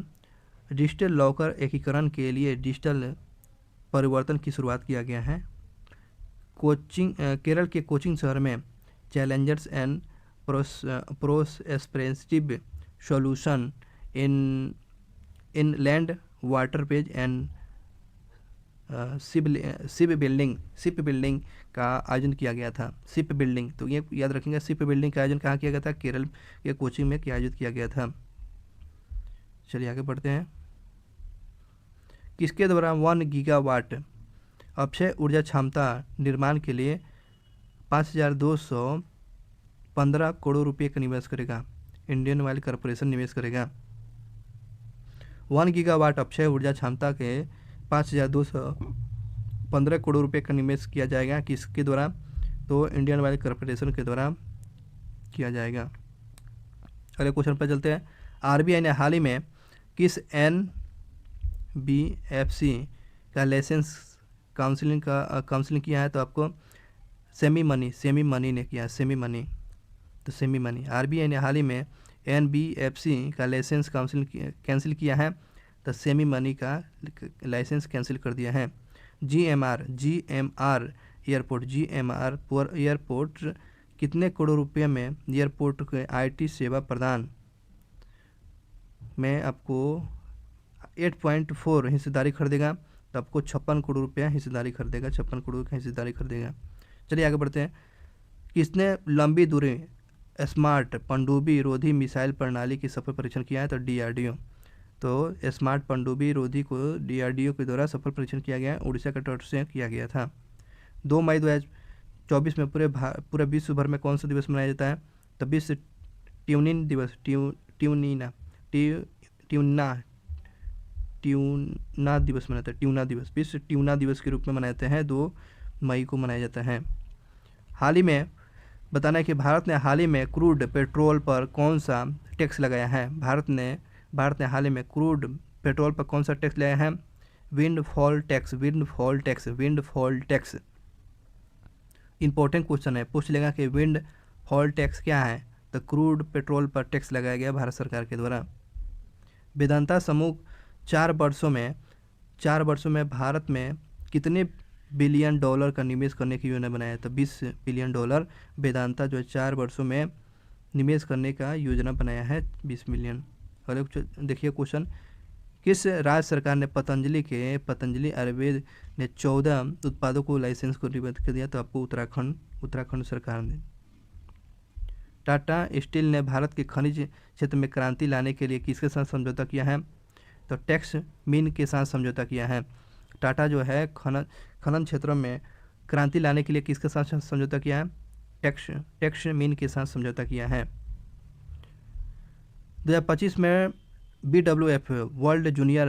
डिजिटल लॉकर एकीकरण के लिए डिजिटल परिवर्तन की शुरुआत किया गया है। केरल के कोचिंग शहर में Challengers and prosperity solution in land waterways and ship building का आयोजन किया गया था। शिप बिल्डिंग, तो ये याद रखेंगे, शिप बिल्डिंग का आयोजन कहाँ किया गया था? केरल के कोचिंग में आयोजित किया गया था। चलिए आगे बढ़ते हैं। किसके द्वारा 1 गीगावाट अक्षय ऊर्जा क्षमता निर्माण के लिए 5,215 करोड़ रुपये का निवेश करेगा? इंडियन ऑयल कॉरपोरेशन निवेश करेगा। 1 गीगावाट अक्षय ऊर्जा क्षमता के 5,215 करोड़ रुपये का निवेश किया जाएगा। किसके द्वारा? तो इंडियन ऑयल कॉरपोरेशन के द्वारा किया जाएगा। अगले क्वेश्चन पर चलते हैं। RBI ने हाल ही में किस NBFC का लाइसेंस काउंसलिंग किया है? तो आपको सेमी मनी ने किया। सेमी मनी RBI ने हाल ही में NBFC का लाइसेंस कैंसिल किया है। तो सेमी मनी का लाइसेंस कैंसिल कर दिया है। GMR एयरपोर्ट कितने करोड़ रुपए में एयरपोर्ट के IT सेवा प्रदान में आपको 8.4 हिस्सेदारी खरीदेगा? तो आपको 56 करोड़ रुपया हिस्सेदारी खरीदेगा, 56 करोड़ की हिस्सेदारी खरीदेगा। चलिए आगे बढ़ते हैं। किसने लंबी दूरी स्मार्ट पनडुब्बी रोधी मिसाइल प्रणाली की सफल परीक्षण किया है? तो DRDO। तो स्मार्ट पनडुब्बी रोधी को DRDO के द्वारा सफल परीक्षण किया गया है, उड़ीसा के तट से किया गया था। 2 मई 2024 में पूरे विश्व भर में कौन सा दिवस मनाया जाता है? तो विश्व ट्यूनिंग दिवस, ट्यूना दिवस मनाते हैं, ट्यूना दिवस, विश्व ट्यूना दिवस के रूप में मनाते हैं, 2 मई को मनाया जाता है। हाल ही में बताना है कि भारत ने हाल ही में क्रूड पेट्रोल पर कौन सा टैक्स लगाया है? भारत ने हाल ही में क्रूड पेट्रोल पर कौन सा टैक्स लगाया है? Windfall tax, windfall tax, windfall tax. Important question है, पूछ लेगा कि विंडफॉल टैक्स क्या है? तो क्रूड पेट्रोल पर टैक्स लगाया गया भारत सरकार के द्वारा। वेदांता समूह 4 वर्षों में भारत में कितने बिलियन डॉलर का निवेश करने की योजना बनाया है? तो 20 बिलियन डॉलर वेदांता जो 4 वर्षों में निवेश करने का योजना बनाया है, 20 बिलियन। अगले देखिए क्वेश्चन, किस राज्य सरकार ने पतंजलि आयुर्वेद ने 14 उत्पादों को लाइसेंस को निबद्ध कर दिया? तो आपको उत्तराखंड सरकार ने। टाटा स्टील ने भारत के खनिज क्षेत्र में क्रांति लाने के लिए किसके साथ समझौता किया है? तो टैक्स मीन के साथ समझौता किया है। टाटा जो है खनन क्षेत्रों में क्रांति लाने के लिए किसके साथ समझौता किया है? टैक्स मीन के साथ समझौता किया है। 2025 में BWF world junior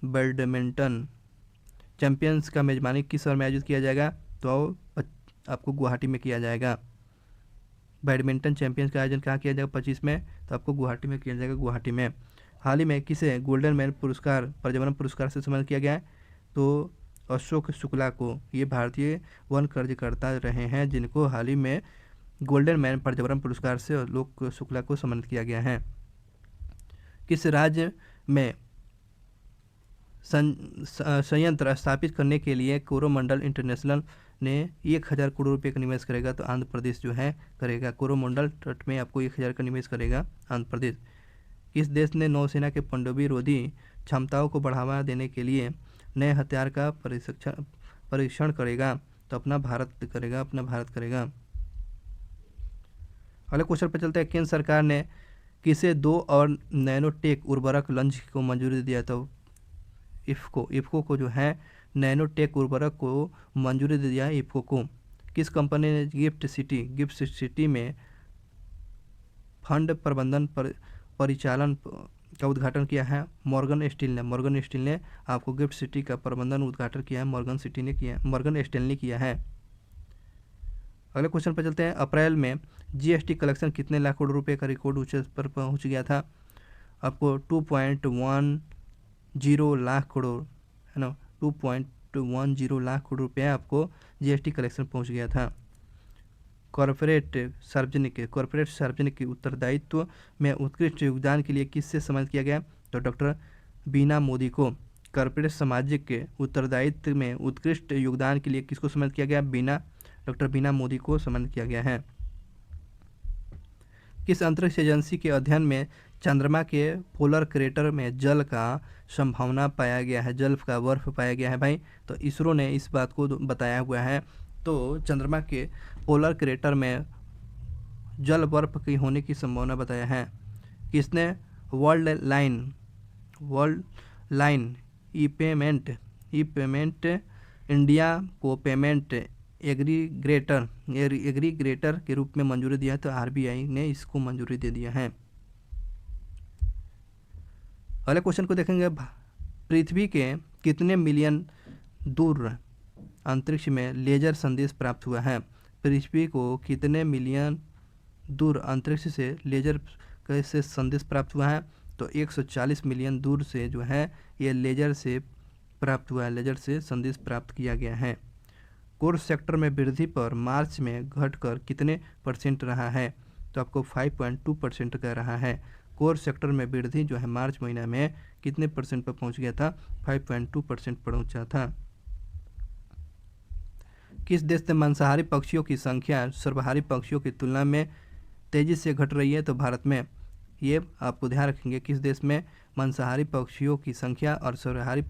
badminton champions का मेजबानी किस शहर में आयोजित किया जाएगा? तो आपको गुवाहाटी में किया जाएगा। बैडमिंटन चैंपियंस का आयोजन कहाँ किया जाएगा 25 में? तो आपको गुवाहाटी में किया जाएगा, गुवाहाटी में। हाल ही में किसे गोल्डन मैन पुरस्कार, पर्यावरण पुरस्कार से सम्मानित किया गया है? तो अशोक शुक्ला को। ये भारतीय वन कार्यकर्ता रहे हैं जिनको हाल ही में गोल्डन मैन पर्यावरण पुरस्कार से अशोक शुक्ला को सम्मानित किया गया है। किस राज्य में संयंत्र स्थापित करने के लिए कोरोमंडल इंटरनेशनल ने 1000 करोड़ रुपये का निवेश करेगा? तो आंध्र प्रदेश जो है करेगा। कोरोमंडल तट में आपको 1000 का निवेश करेगा आंध्र प्रदेश। किस देश ने नौसेना के पनडुब्बी रोधी क्षमताओं को बढ़ावा देने के लिए नए हथियार का परीक्षण करेगा? तो अपना भारत करेगा। अगले क्वेश्चन पर चलते हैं। केंद्र सरकार ने किसे 2 और नैनोटेक उर्वरक लॉन्च को मंजूरी दिया? तो इफ्को को जो है नैनोटेक उर्वरक को मंजूरी दे दिया है, इफ्को को। किस कंपनी ने गिफ्ट सिटी में फंड प्रबंधन परिचालन का उद्घाटन किया है? मॉर्गन स्टील ने आपको गिफ्ट सिटी का प्रबंधन उद्घाटन किया है, मॉर्गन स्टैनली किया है। अगले क्वेश्चन पर चलते हैं। अप्रैल में GST कलेक्शन कितने लाख करोड़ रुपए का रिकॉर्ड ऊंचे पर पहुंच गया था? आपको 2.10 लाख करोड़ है ना, 2.10 लाख करोड़ रुपया आपको GST कलेक्शन पहुंच गया था। कॉर्पोरेट सार्वजनिक उत्तरदायित्व में उत्कृष्ट योगदान के लिए किससे सम्मानित किया गया? तो डॉक्टर बीना मोदी को। कॉर्पोरेट सामाजिक उत्तरदायित्व में उत्कृष्ट योगदान के लिए किसको सम्मानित किया गया? डॉक्टर बीना मोदी को सम्मानित किया गया है। किस अंतरिक्ष एजेंसी के अध्ययन में चंद्रमा के पोलर क्रेटर में जल का संभावना पाया गया है, जल का बर्फ पाया गया है भाई? तो इसरो ने इस बात को बताया हुआ है। तो चंद्रमा के पोलर क्रेटर में जल बर्फ की होने की संभावना बताया है। किसने वर्ल्ड लाइन ई पेमेंट इंडिया को पेमेंट एग्रीग्रेटर के रूप में मंजूरी दिया? तो RBI ने इसको मंजूरी दे दिया है। अगले क्वेश्चन को देखेंगे। पृथ्वी के कितने मिलियन दूर अंतरिक्ष में लेजर संदेश प्राप्त हुआ है? पृथ्वी को कितने मिलियन दूर अंतरिक्ष से लेजर से संदेश प्राप्त हुआ है? तो 140 मिलियन दूर से जो है ये लेजर से प्राप्त हुआ है, लेजर से संदेश प्राप्त किया गया है। कोर सेक्टर में वृद्धि पर मार्च में घटकर कितने % रहा है? तो आपको 5.2% का रहा है। कोर सेक्टर में वृद्धि जो है मार्च महीना में कितने % पर पहुंच गया था? 5.2% पहुंचा था। किस देश में मांसाहारी पक्षियों की संख्या सर्वाहारी पक्षियों की तुलना में तेजी से घट रही है? तो भारत में। ये आपको ध्यान रखेंगे, किस देश में मांसाहारी पक्षियों की संख्या और सर्वाहारी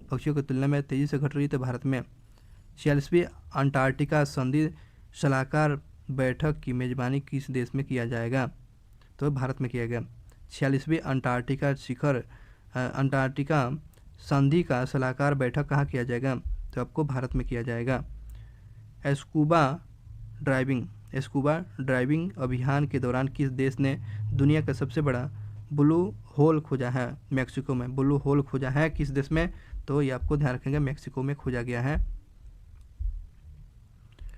पक्षियों की तुलना में तेज़ी से घट रही है। तो भारत में 46वीं अंटार्कटिका संधि सलाहकार बैठक की मेज़बानी किस देश में किया जाएगा? तो भारत में किया गया। 46वीं अंटार्कटिका संधि का सलाहकार बैठक कहाँ किया जाएगा? तो आपको भारत में किया जाएगा। स्कूबा ड्राइविंग अभियान के दौरान किस देश ने दुनिया का सबसे बड़ा ब्लू होल खोजा है? मैक्सिको में ब्लू होल खोजा है किस देश में? तो ये आपको ध्यान रखेंगे, मैक्सिको में खोजा गया है।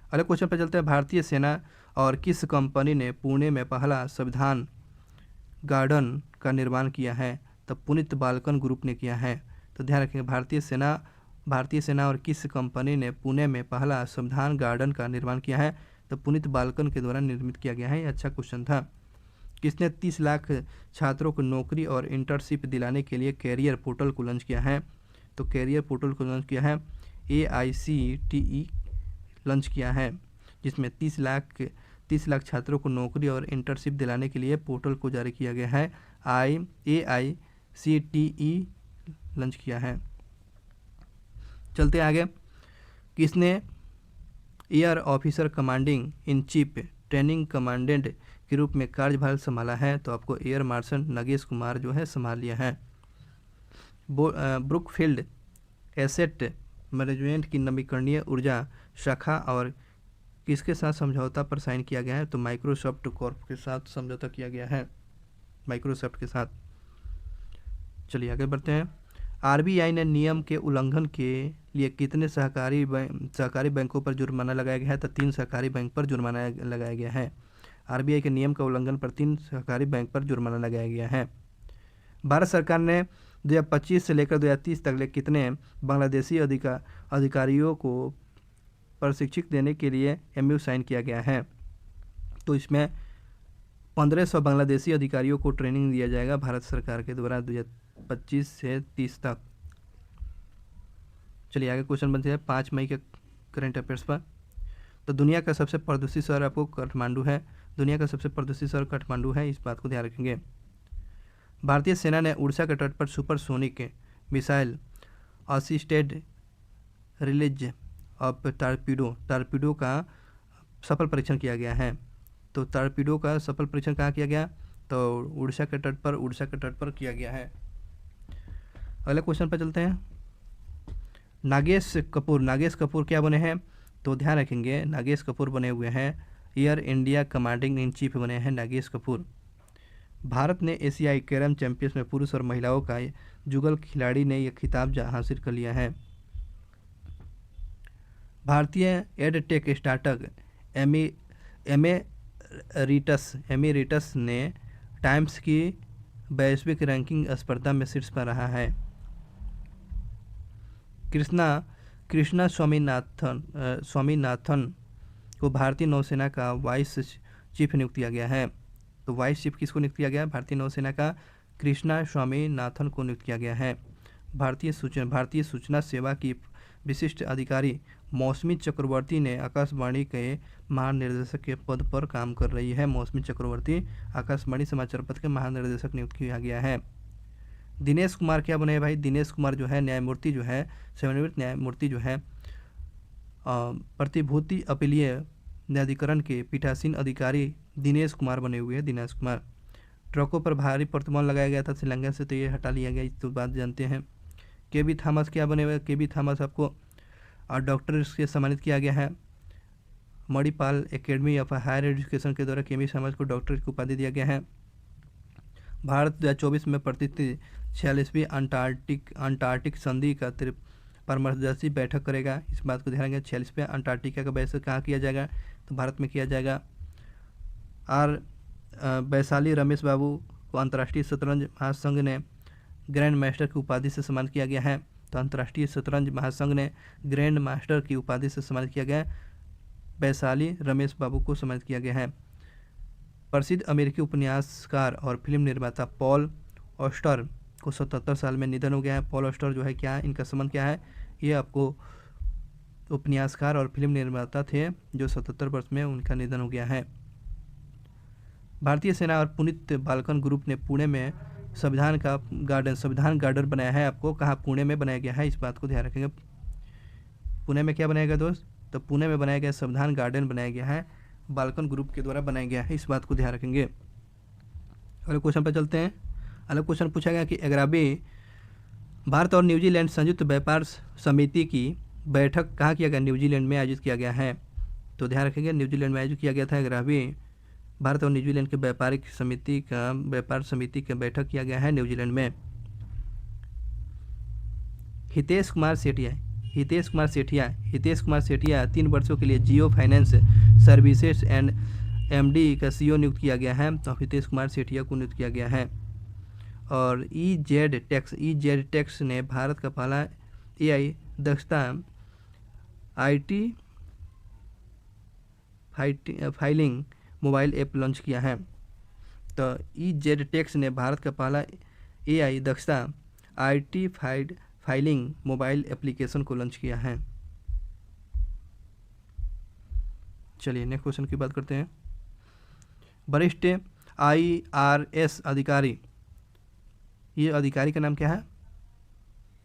अगले क्वेश्चन पर चलते हैं। भारतीय सेना और किस कंपनी ने पुणे में पहला संविधान गार्डन का निर्माण किया है? तो पुनीत बालकन ग्रुप ने किया है। तो ध्यान रखेंगे, भारतीय सेना और किस कंपनी ने पुणे में पहला संविधान गार्डन का निर्माण किया है? तो पुनीत बालकन के द्वारा निर्मित किया गया है। ये अच्छा क्वेश्चन था। किसने 30 लाख छात्रों को नौकरी और इंटर्नशिप दिलाने के लिए कैरियर पोर्टल को लॉन्च किया है? तो कैरियर पोर्टल को लॉन्च किया है AICTE लॉन्च किया है, जिसमें 30 लाख छात्रों को नौकरी और इंटर्नशिप दिलाने के लिए पोर्टल को जारी किया गया है। AICTE लॉन्च किया है। चलते आगे। किसने air officer commanding in chief training commandant के रूप में कार्यभार संभाला है? तो आपको एयर मार्शल नगेश कुमार जो है संभाल लिया है। ब्रुकफील्ड एसेट मैनेजमेंट की नवीकरणीय ऊर्जा शाखा और किसके साथ समझौता पर साइन किया गया है? तो माइक्रोसॉफ्ट कॉर्प के साथ समझौता किया गया है, माइक्रोसॉफ्ट के साथ। चलिए आगे बढ़ते हैं। RBI ने नियम के उल्लंघन के लिए कितने सहकारी बैंकों पर जुर्माना लगाया गया है? तो 3 सहकारी बैंक पर जुर्माना लगाया गया है। RBI के नियम का उल्लंघन पर 3 सहकारी बैंक पर जुर्माना लगाया गया है। भारत सरकार ने 2025 से लेकर 2030 तक कितने बांग्लादेशी अधिकारियों को प्रशिक्षित देने के लिए MOU साइन किया गया है? तो इसमें 1500 बांग्लादेशी अधिकारियों को ट्रेनिंग दिया जाएगा भारत सरकार के द्वारा 2025 से 30 तक। चलिए आगे क्वेश्चन बनते हैं 5 मई के करंट अफेयर्स पर। तो दुनिया का सबसे प्रदूषित शहर आपको काठमांडू है। दुनिया का सबसे प्रदूषित शहर काठमांडू है, इस बात को ध्यान रखेंगे। भारतीय सेना ने उड़ीसा के तट पर supersonic missile assisted release of torpedo का सफल परीक्षण किया गया है। तो टारपीडो का सफल परीक्षण कहाँ किया गया? तो उड़ीसा के तट पर किया गया है। अगले क्वेश्चन पर चलते हैं। नागेश कपूर क्या बने हैं? तो ध्यान रखेंगे, नागेश कपूर बने हुए हैं air India commanding in chief बने हैं नागेश कपूर। भारत ने एशियाई कैरम चैंपियंस में पुरुष और महिलाओं का जुगल खिलाड़ी ने यह खिताब हासिल कर लिया है। भारतीय एडटेक स्टार्टअप एमेरिटस ने टाइम्स की वैश्विक रैंकिंग स्पर्धा में शीर्ष पर रहा है। कृष्णा स्वामीनाथन को भारतीय नौसेना का वाइस चीफ नियुक्त किया गया है। तो वाइस चीफ किसको नियुक्त किया गया? भारतीय नौसेना का कृष्णा स्वामीनाथन को नियुक्त किया गया है। भारतीय सूचना सेवा की विशिष्ट अधिकारी मौसमी चक्रवर्ती ने आकाशवाणी के महानिर्देशक के पद पर काम कर रही है। मौसमी चक्रवर्ती आकाशवाणी समाचार पत्र के महानिर्देशक नियुक्त किया गया है। दिनेश कुमार क्या बने भाई? दिनेश कुमार जो है न्यायमूर्ति जो है सेवानिवृत्त न्यायमूर्ति जो है प्रतिभूति अपीलीय न्यायाधिकरण के पीठासीन अधिकारी दिनेश कुमार बने हुए हैं। दिनेश कुमार। ट्रकों पर भारी प्रतिबंध लगाया गया था श्रीलंका से, तो ये हटा लिया गया, इस तो बात जानते हैं। KB थॉमस क्या बने हुए? KB थॉमस आपको डॉक्टर से सम्मानित किया गया है। Manipal academy of higher education के द्वारा KB थॉमस को डॉक्टरेट की उपाधि दिया गया है। भारत 2024 में प्रतिष्ठित 46वीं अंटार्कटिक संधि का परामर्शदर्शी बैठक करेगा, इस बात को ध्यान रखें। 46वें अंटार्कटिका का बैठक कहाँ किया जाएगा? तो भारत में किया जाएगा। वैशाली रमेश बाबू को अंतर्राष्ट्रीय शतरंज महासंघ ने ग्रैंड मास्टर की उपाधि से सम्मानित किया गया है। तो अंतर्राष्ट्रीय शतरंज महासंघ ने ग्रैंड मास्टर की उपाधि से सम्मानित किया गया है। वैशाली रमेश बाबू को सम्मानित किया गया है। प्रसिद्ध अमेरिकी उपन्यासकार और फिल्म निर्माता पॉल ऑस्टर को 77 साल में निधन हो गया है। पॉल ऑस्टर जो है क्या है, इनका संबंध क्या है? ये आपको उपन्यासकार और फिल्म निर्माता थे जो 77 वर्ष में उनका निधन हो गया है। भारतीय सेना और पुनीत बालकन ग्रुप ने पुणे में संविधान गार्डन बनाया है आपको, कहाँ, पुणे में बनाया गया है, इस बात को ध्यान रखेंगे। पुणे में क्या बनाया गया दोस्त? तो पुणे में बनाया गया संविधान गार्डन बनाया गया है, बाल्कन ग्रुप के द्वारा बनाया गया है, इस बात को ध्यान रखेंगे। अगले क्वेश्चन पर चलते हैं। अगला क्वेश्चन पूछा गया कि 11वीं भारत और न्यूजीलैंड संयुक्त व्यापार समिति की बैठक कहाँ किया गया? न्यूजीलैंड में आयोजित किया गया है। तो ध्यान रखेंगे, न्यूजीलैंड में आयोजित किया गया था 11वीं भारत और न्यूजीलैंड के व्यापार समिति का बैठक किया गया है न्यूजीलैंड में। हितेश कुमार सेठिया 3 वर्षों के लिए जियो फाइनेंस सर्विसेज एंड एमडी का सीईओ नियुक्त किया गया है। तो हितेश कुमार सेठिया को नियुक्त किया गया है। और ईजेड टेक्स ने भारत का पहला एआई दक्षता IT filing mobile app launch किया है। तो ईजेड टेक्स ने भारत का पहला एआई दक्षता आईटी फाइलिंग मोबाइल एप्लीकेशन को लॉन्च किया है। चलिए नेक्स्ट क्वेश्चन की बात करते हैं। वरिष्ठ आईआरएस अधिकारी, ये अधिकारी का नाम क्या है?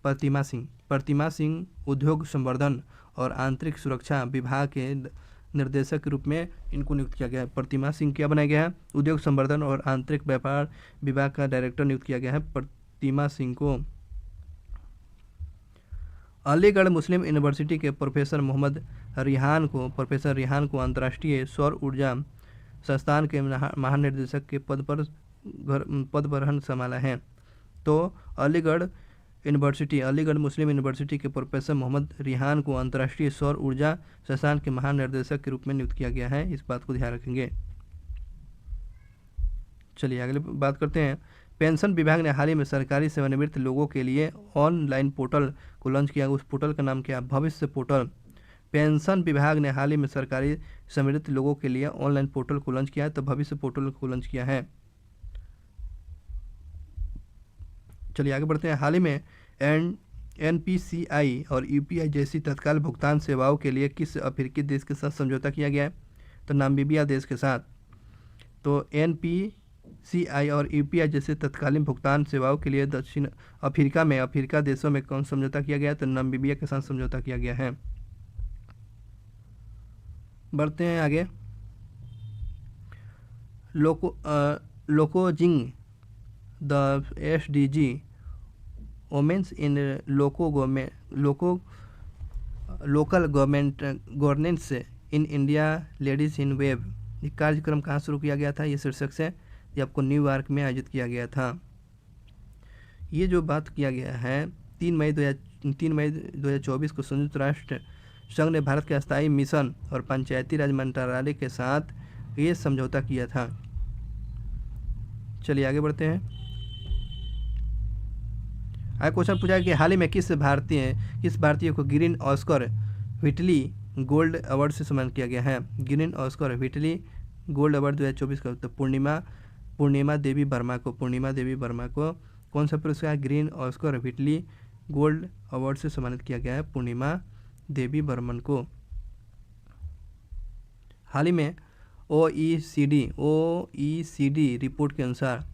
प्रतिमा सिंह उद्योग संवर्धन और आंतरिक सुरक्षा विभाग के निर्देशक के रूप में इनको नियुक्त किया गया है। प्रतिमा सिंह क्या बनाया गया है? उद्योग संवर्धन और आंतरिक व्यापार विभाग का डायरेक्टर नियुक्त किया गया है प्रतिमा सिंह को। अलीगढ़ मुस्लिम यूनिवर्सिटी के प्रोफेसर रिहान को अंतर्राष्ट्रीय सौर ऊर्जा संस्थान के महानिदेशक के पद पर ग्रहण संभाला है। तो अलीगढ़ मुस्लिम यूनिवर्सिटी के प्रोफेसर मोहम्मद रिहान को अंतर्राष्ट्रीय सौर ऊर्जा संस्थान के महानिदेशक के रूप में नियुक्त किया गया है, इस बात को ध्यान रखेंगे। चलिए अगले बात करते हैं। पेंशन विभाग ने हाल ही में सरकारी सेवानिवृत्त लोगों के लिए ऑनलाइन पोर्टल को लॉन्च किया। उस पोर्टल का नाम क्या है? भविष्य पोर्टल। पेंशन विभाग ने हाल ही में सरकारी सेवानिवृत्त लोगों के लिए ऑनलाइन पोर्टल को लॉन्च किया है, तो भविष्य पोर्टल को लॉन्च किया है। चलिए आगे बढ़ते हैं। हाल ही में एनपीसीआई और यूपीआई जैसी तत्काल भुगतान सेवाओं के लिए किस अफ्रीकी देश के साथ समझौता किया गया है? तो नामीबिया देश के साथ। तो एनपीसीआई और यूपीआई जैसे तत्कालीन भुगतान सेवाओं के लिए दक्षिण अफ्रीका देशों में कौन समझौता किया गया है? तो नामीबिया के साथ समझौता किया गया है। बढ़ते हैं आगे। Localising the SDG women's in local governance in India ladies in web, ये कार्यक्रम कहाँ शुरू किया गया था? ये शीर्षक से ये आपको न्यूयॉर्क में आयोजित किया गया था। ये जो बात किया गया है 3 मई 2024 को संयुक्त राष्ट्र संघ ने भारत के अस्थायी मिशन और पंचायती राज मंत्रालय के साथ ये समझौता किया था। चलिए आगे बढ़ते हैं। आगे क्वेश्चन पूछा कि हाल ही में किस भारतीय को green Oscar Whitley gold award से सम्मानित किया गया है? Green Oscar Whitley gold award 2024 का। तो पूर्णिमा देवी वर्मा को कौन सा पुरस्कार green Oscar Whitley gold award से सम्मानित किया गया है? पूर्णिमा देवी बर्मन को। हाल ही में ओईसीडी रिपोर्ट के अनुसार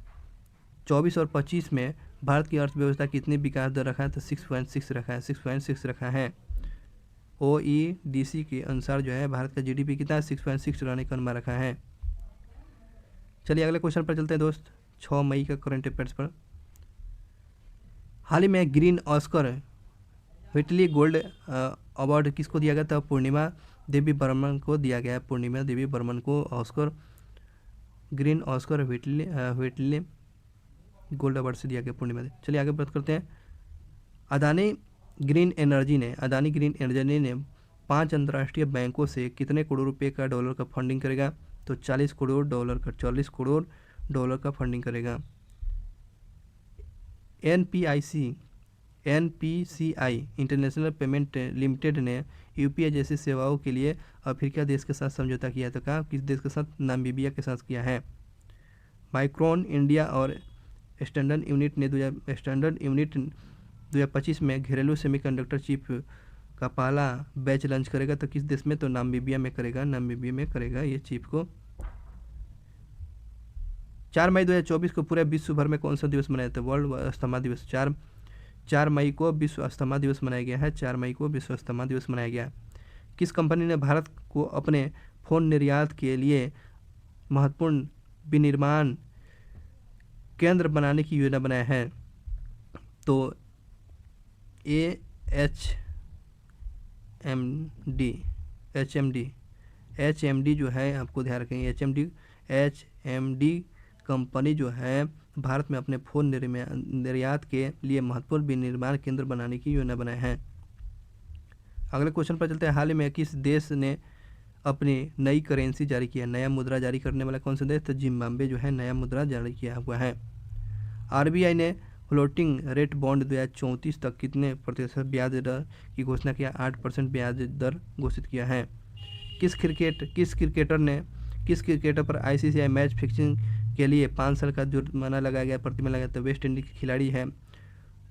24 और 25 में भारत की अर्थव्यवस्था कितनी विकास दर रखा है? तो 6.6 रखा है। ओईडीसी के अनुसार जो है भारत का जीडीपी कितना 6.6 रहने का अनुमान रखा है। चलिए अगले क्वेश्चन पर चलते हैं दोस्त। 6 मई का करंट अफेयर्स पर। हाल ही में green Oscar Whitley gold award किसको दिया गया था? पूर्णिमा देवी बर्मन को दिया गया है। पूर्णिमा देवी बर्मन को green Oscar Whitley gold award से दिया गया पूर्णिमा देवी। चलिए आगे बात करते हैं। अदानी ग्रीन एनर्जी ने 5 अंतर्राष्ट्रीय बैंकों से कितने करोड़ रुपए का डॉलर का फंडिंग करेगा? तो 40 करोड़ डॉलर का फंडिंग करेगा। एनपीसीआई इंटरनेशनल पेमेंट लिमिटेड ने यूपीआई जैसी सेवाओं के लिए अफ्रीका देश के साथ समझौता किया। तो कहाँ, किस देश के साथ? नामीबिया के साथ किया है। माइक्रोन इंडिया और स्टैंडर्ड यूनिट 2025 में घरेलू सेमीकंडक्टर चिप का पहला बैच लॉन्च करेगा। तो किस देश में? तो नामीबिया में करेगा ये चिप को। 4 मई 2024 को पूरे विश्व भर में कौन सा दिवस मनाया जाता है? वर्ल्ड अस्थमा दिवस। 4 मई को विश्व अस्थमा दिवस मनाया गया है। 4 मई को विश्व अस्थमा दिवस मनाया गया है। किस कंपनी ने भारत को अपने फ़ोन निर्यात के लिए महत्वपूर्ण विनिर्माण केंद्र बनाने की योजना बनाया है? तो एच एम डी जो है, आपको ध्यान रखेंगे, एच एम डी कंपनी जो है भारत में अपने फ़ोन निर्यात के लिए महत्वपूर्ण विनिर्माण केंद्र बनाने की योजना बनाया है। अगले क्वेश्चन पर चलते हैं। हाल ही में किस देश ने अपनी नई करेंसी जारी किया? नया मुद्रा जारी करने वाला कौन सा देश? तो जिम्बाब्वे जो है नया मुद्रा जारी किया हुआ है। आरबीआई ने फ्लोटिंग रेट बॉन्ड 2034 तक कितने प्रतिशत ब्याज दर की घोषणा किया? 8% ब्याज दर घोषित किया है। किस क्रिकेटर पर आईसीसी मैच फिक्सिंग के लिए 5 साल का जुर्माना लगाया गया, प्रतिबंध लगाया? तो वेस्ट इंडीज के खिलाड़ी है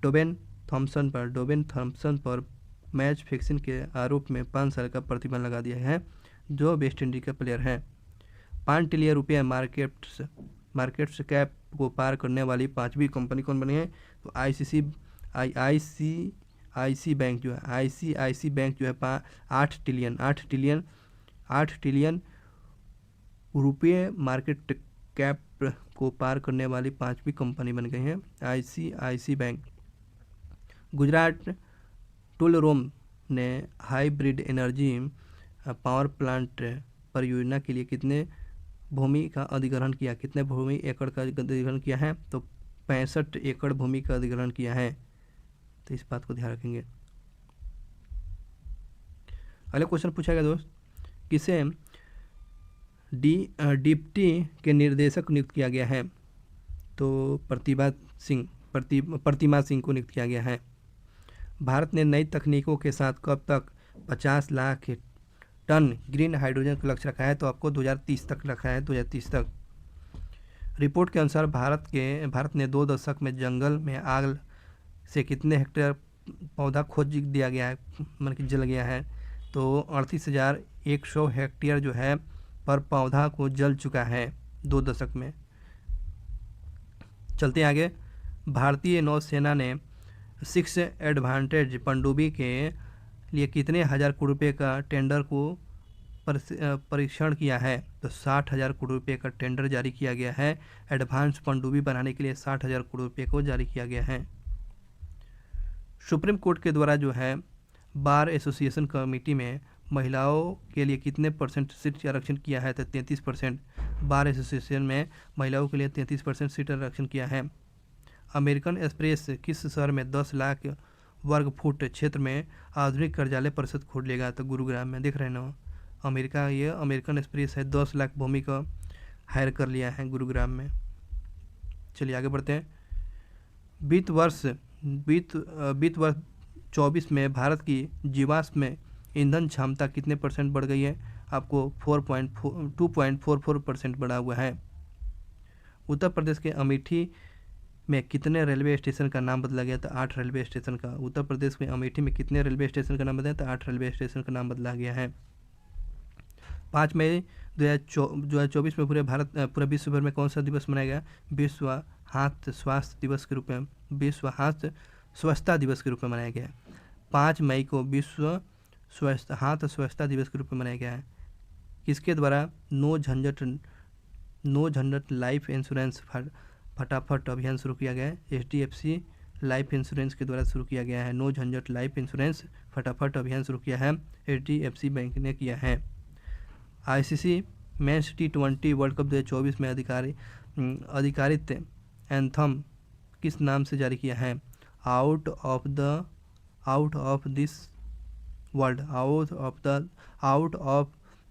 डोबेन थॉम्सन पर मैच फिक्सिंग के आरोप में 5 साल का प्रतिबंध लगा दिया है, जो वेस्ट इंडीज का प्लेयर है। 5 ट्रिलियन रुपये मार्केट्स कैप को पार करने वाली 5वीं कंपनी कौन बनी है? तो आईसीआईसी बैंक जो है, आईसीआईसी बैंक जो है 8 ट्रिलियन रुपये मार्केट कैप को पार करने वाली 5वीं कंपनी बन गई है आईसीआईसी बैंक। गुजरात टूलरोम ने हाइब्रिड एनर्जी पावर प्लांट परियोजना के लिए कितने भूमि का अधिग्रहण किया? कितने भूमि एकड़ का अधिग्रहण किया है? तो 65 एकड़ भूमि का अधिग्रहण किया है। तो इस बात को ध्यान रखेंगे। अगला क्वेश्चन पूछा गया दोस्त, किसे डिप्टी के निर्देशक नियुक्त किया गया है? तो प्रतिमा सिंह को नियुक्त किया गया है। भारत ने नई तकनीकों के साथ कब तक 50 लाख टन ग्रीन हाइड्रोजन का लक्ष्य रखा है? तो आपको 2030 तक रखा है, 2030 तक। रिपोर्ट के अनुसार भारत ने 2 दशक में जंगल में आग से कितने हेक्टेयर पौधा खोज दिया गया है, मतलब कि जल गया है? तो 38,100 हेक्टेयर जो है पर पौधा को जल चुका है 2 दशक में। चलते आगे। भारतीय नौसेना ने 6 एडवांटेज पनडुब्बी के लिए कितने हज़ार करोड़ रुपये का टेंडर को परीक्षण किया है? तो 60,000 करोड़ रुपये का टेंडर जारी किया गया है। एडवांस पनडुब्बी बनाने के लिए 60,000 करोड़ रुपये को जारी किया गया है। सुप्रीम कोर्ट के द्वारा जो है बार एसोसिएशन कमेटी में महिलाओं के लिए कितने % सीट आरक्षण किया है? तो 33%। बार एसोसिएशन में महिलाओं के लिए 33% सीट आरक्षण किया है। अमेरिकन एक्सप्रेस किस शहर में 10 लाख वर्ग फुट क्षेत्र में आधुनिक कार्यालय परिषद खोल लेगा? तो गुरुग्राम में। देख रहे हैं ना, ये अमेरिकन एक्सप्रेस है, 10 लाख भूमि का हायर कर लिया है गुरुग्राम में। चलिए आगे बढ़ते हैं। वित्त वर्ष 24 में भारत की जीवाश्म ईंधन क्षमता कितने % बढ़ गई है? आपको 2.44% बढ़ा हुआ है। उत्तर प्रदेश के अमेठी में कितने रेलवे स्टेशन का नाम बदला गया? तो 8 रेलवे स्टेशन का। उत्तर प्रदेश में अमेठी में कितने रेलवे स्टेशन का नाम बदला? तो 8 रेलवे स्टेशन का नाम बदला गया है। 5 मई 2024 में पूरे विश्व भर में कौन सा दिवस मनाया गया? विश्व हाथ स्वास्थ्य दिवस के रूप में, विश्व हाथ स्वच्छता दिवस के रूप में मनाया गया। 5 मई को विश्व हाथ स्वच्छता दिवस के रूप में मनाया गया है। किसके द्वारा नो झंझट लाइफ इंश्योरेंस फटाफट अभियान शुरू किया गया है? HDFC लाइफ इंश्योरेंस के द्वारा शुरू किया गया है। नो झंझट लाइफ इंश्योरेंस फटाफट अभियान शुरू किया है, HDFC बैंक ने किया है। ICC mains T20 world cup 2024 में अधिकारित एंथम किस नाम से जारी किया है? आउट ऑफ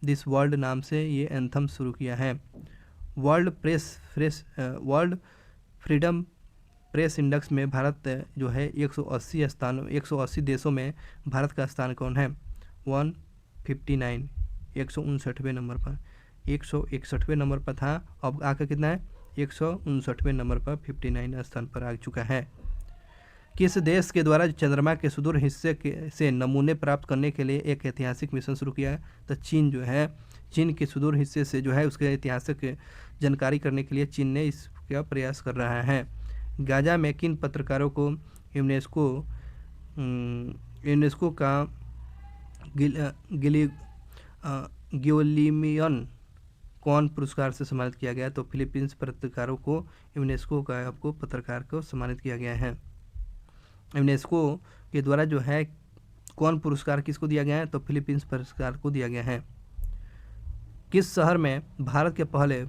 दिस वर्ल्ड नाम से ये एंथम शुरू किया है। वर्ल्ड फ्रीडम प्रेस इंडेक्स में भारत जो है 180 देशों में भारत का स्थान कौन है? 159, 159वें नंबर पर। 161वें नंबर पर था, अब आकर कितना है? 159वें नंबर पर 59 स्थान पर आ चुका है। किस देश के द्वारा चंद्रमा के सुदूर हिस्से से नमूने प्राप्त करने के लिए एक ऐतिहासिक मिशन शुरू किया है? तो चीन जो है चीन के सुदूर हिस्से से जो है उसके ऐतिहासिक जानकारी करने के लिए चीन ने इसका प्रयास कर रहा है। गाजा में किन पत्रकारों को यूनेस्को यूनेस्को का गियोलिमियन कौन पुरस्कार से सम्मानित किया गया? तो फिलीपींस पत्रकारों को यूनेस्को का आपको पत्रकार को सम्मानित किया गया है। यूनेस्को के द्वारा जो है कौन पुरस्कार किसको दिया गया है? तो फिलीपींस पुरस्कार को दिया गया है। किस शहर में भारत के पहले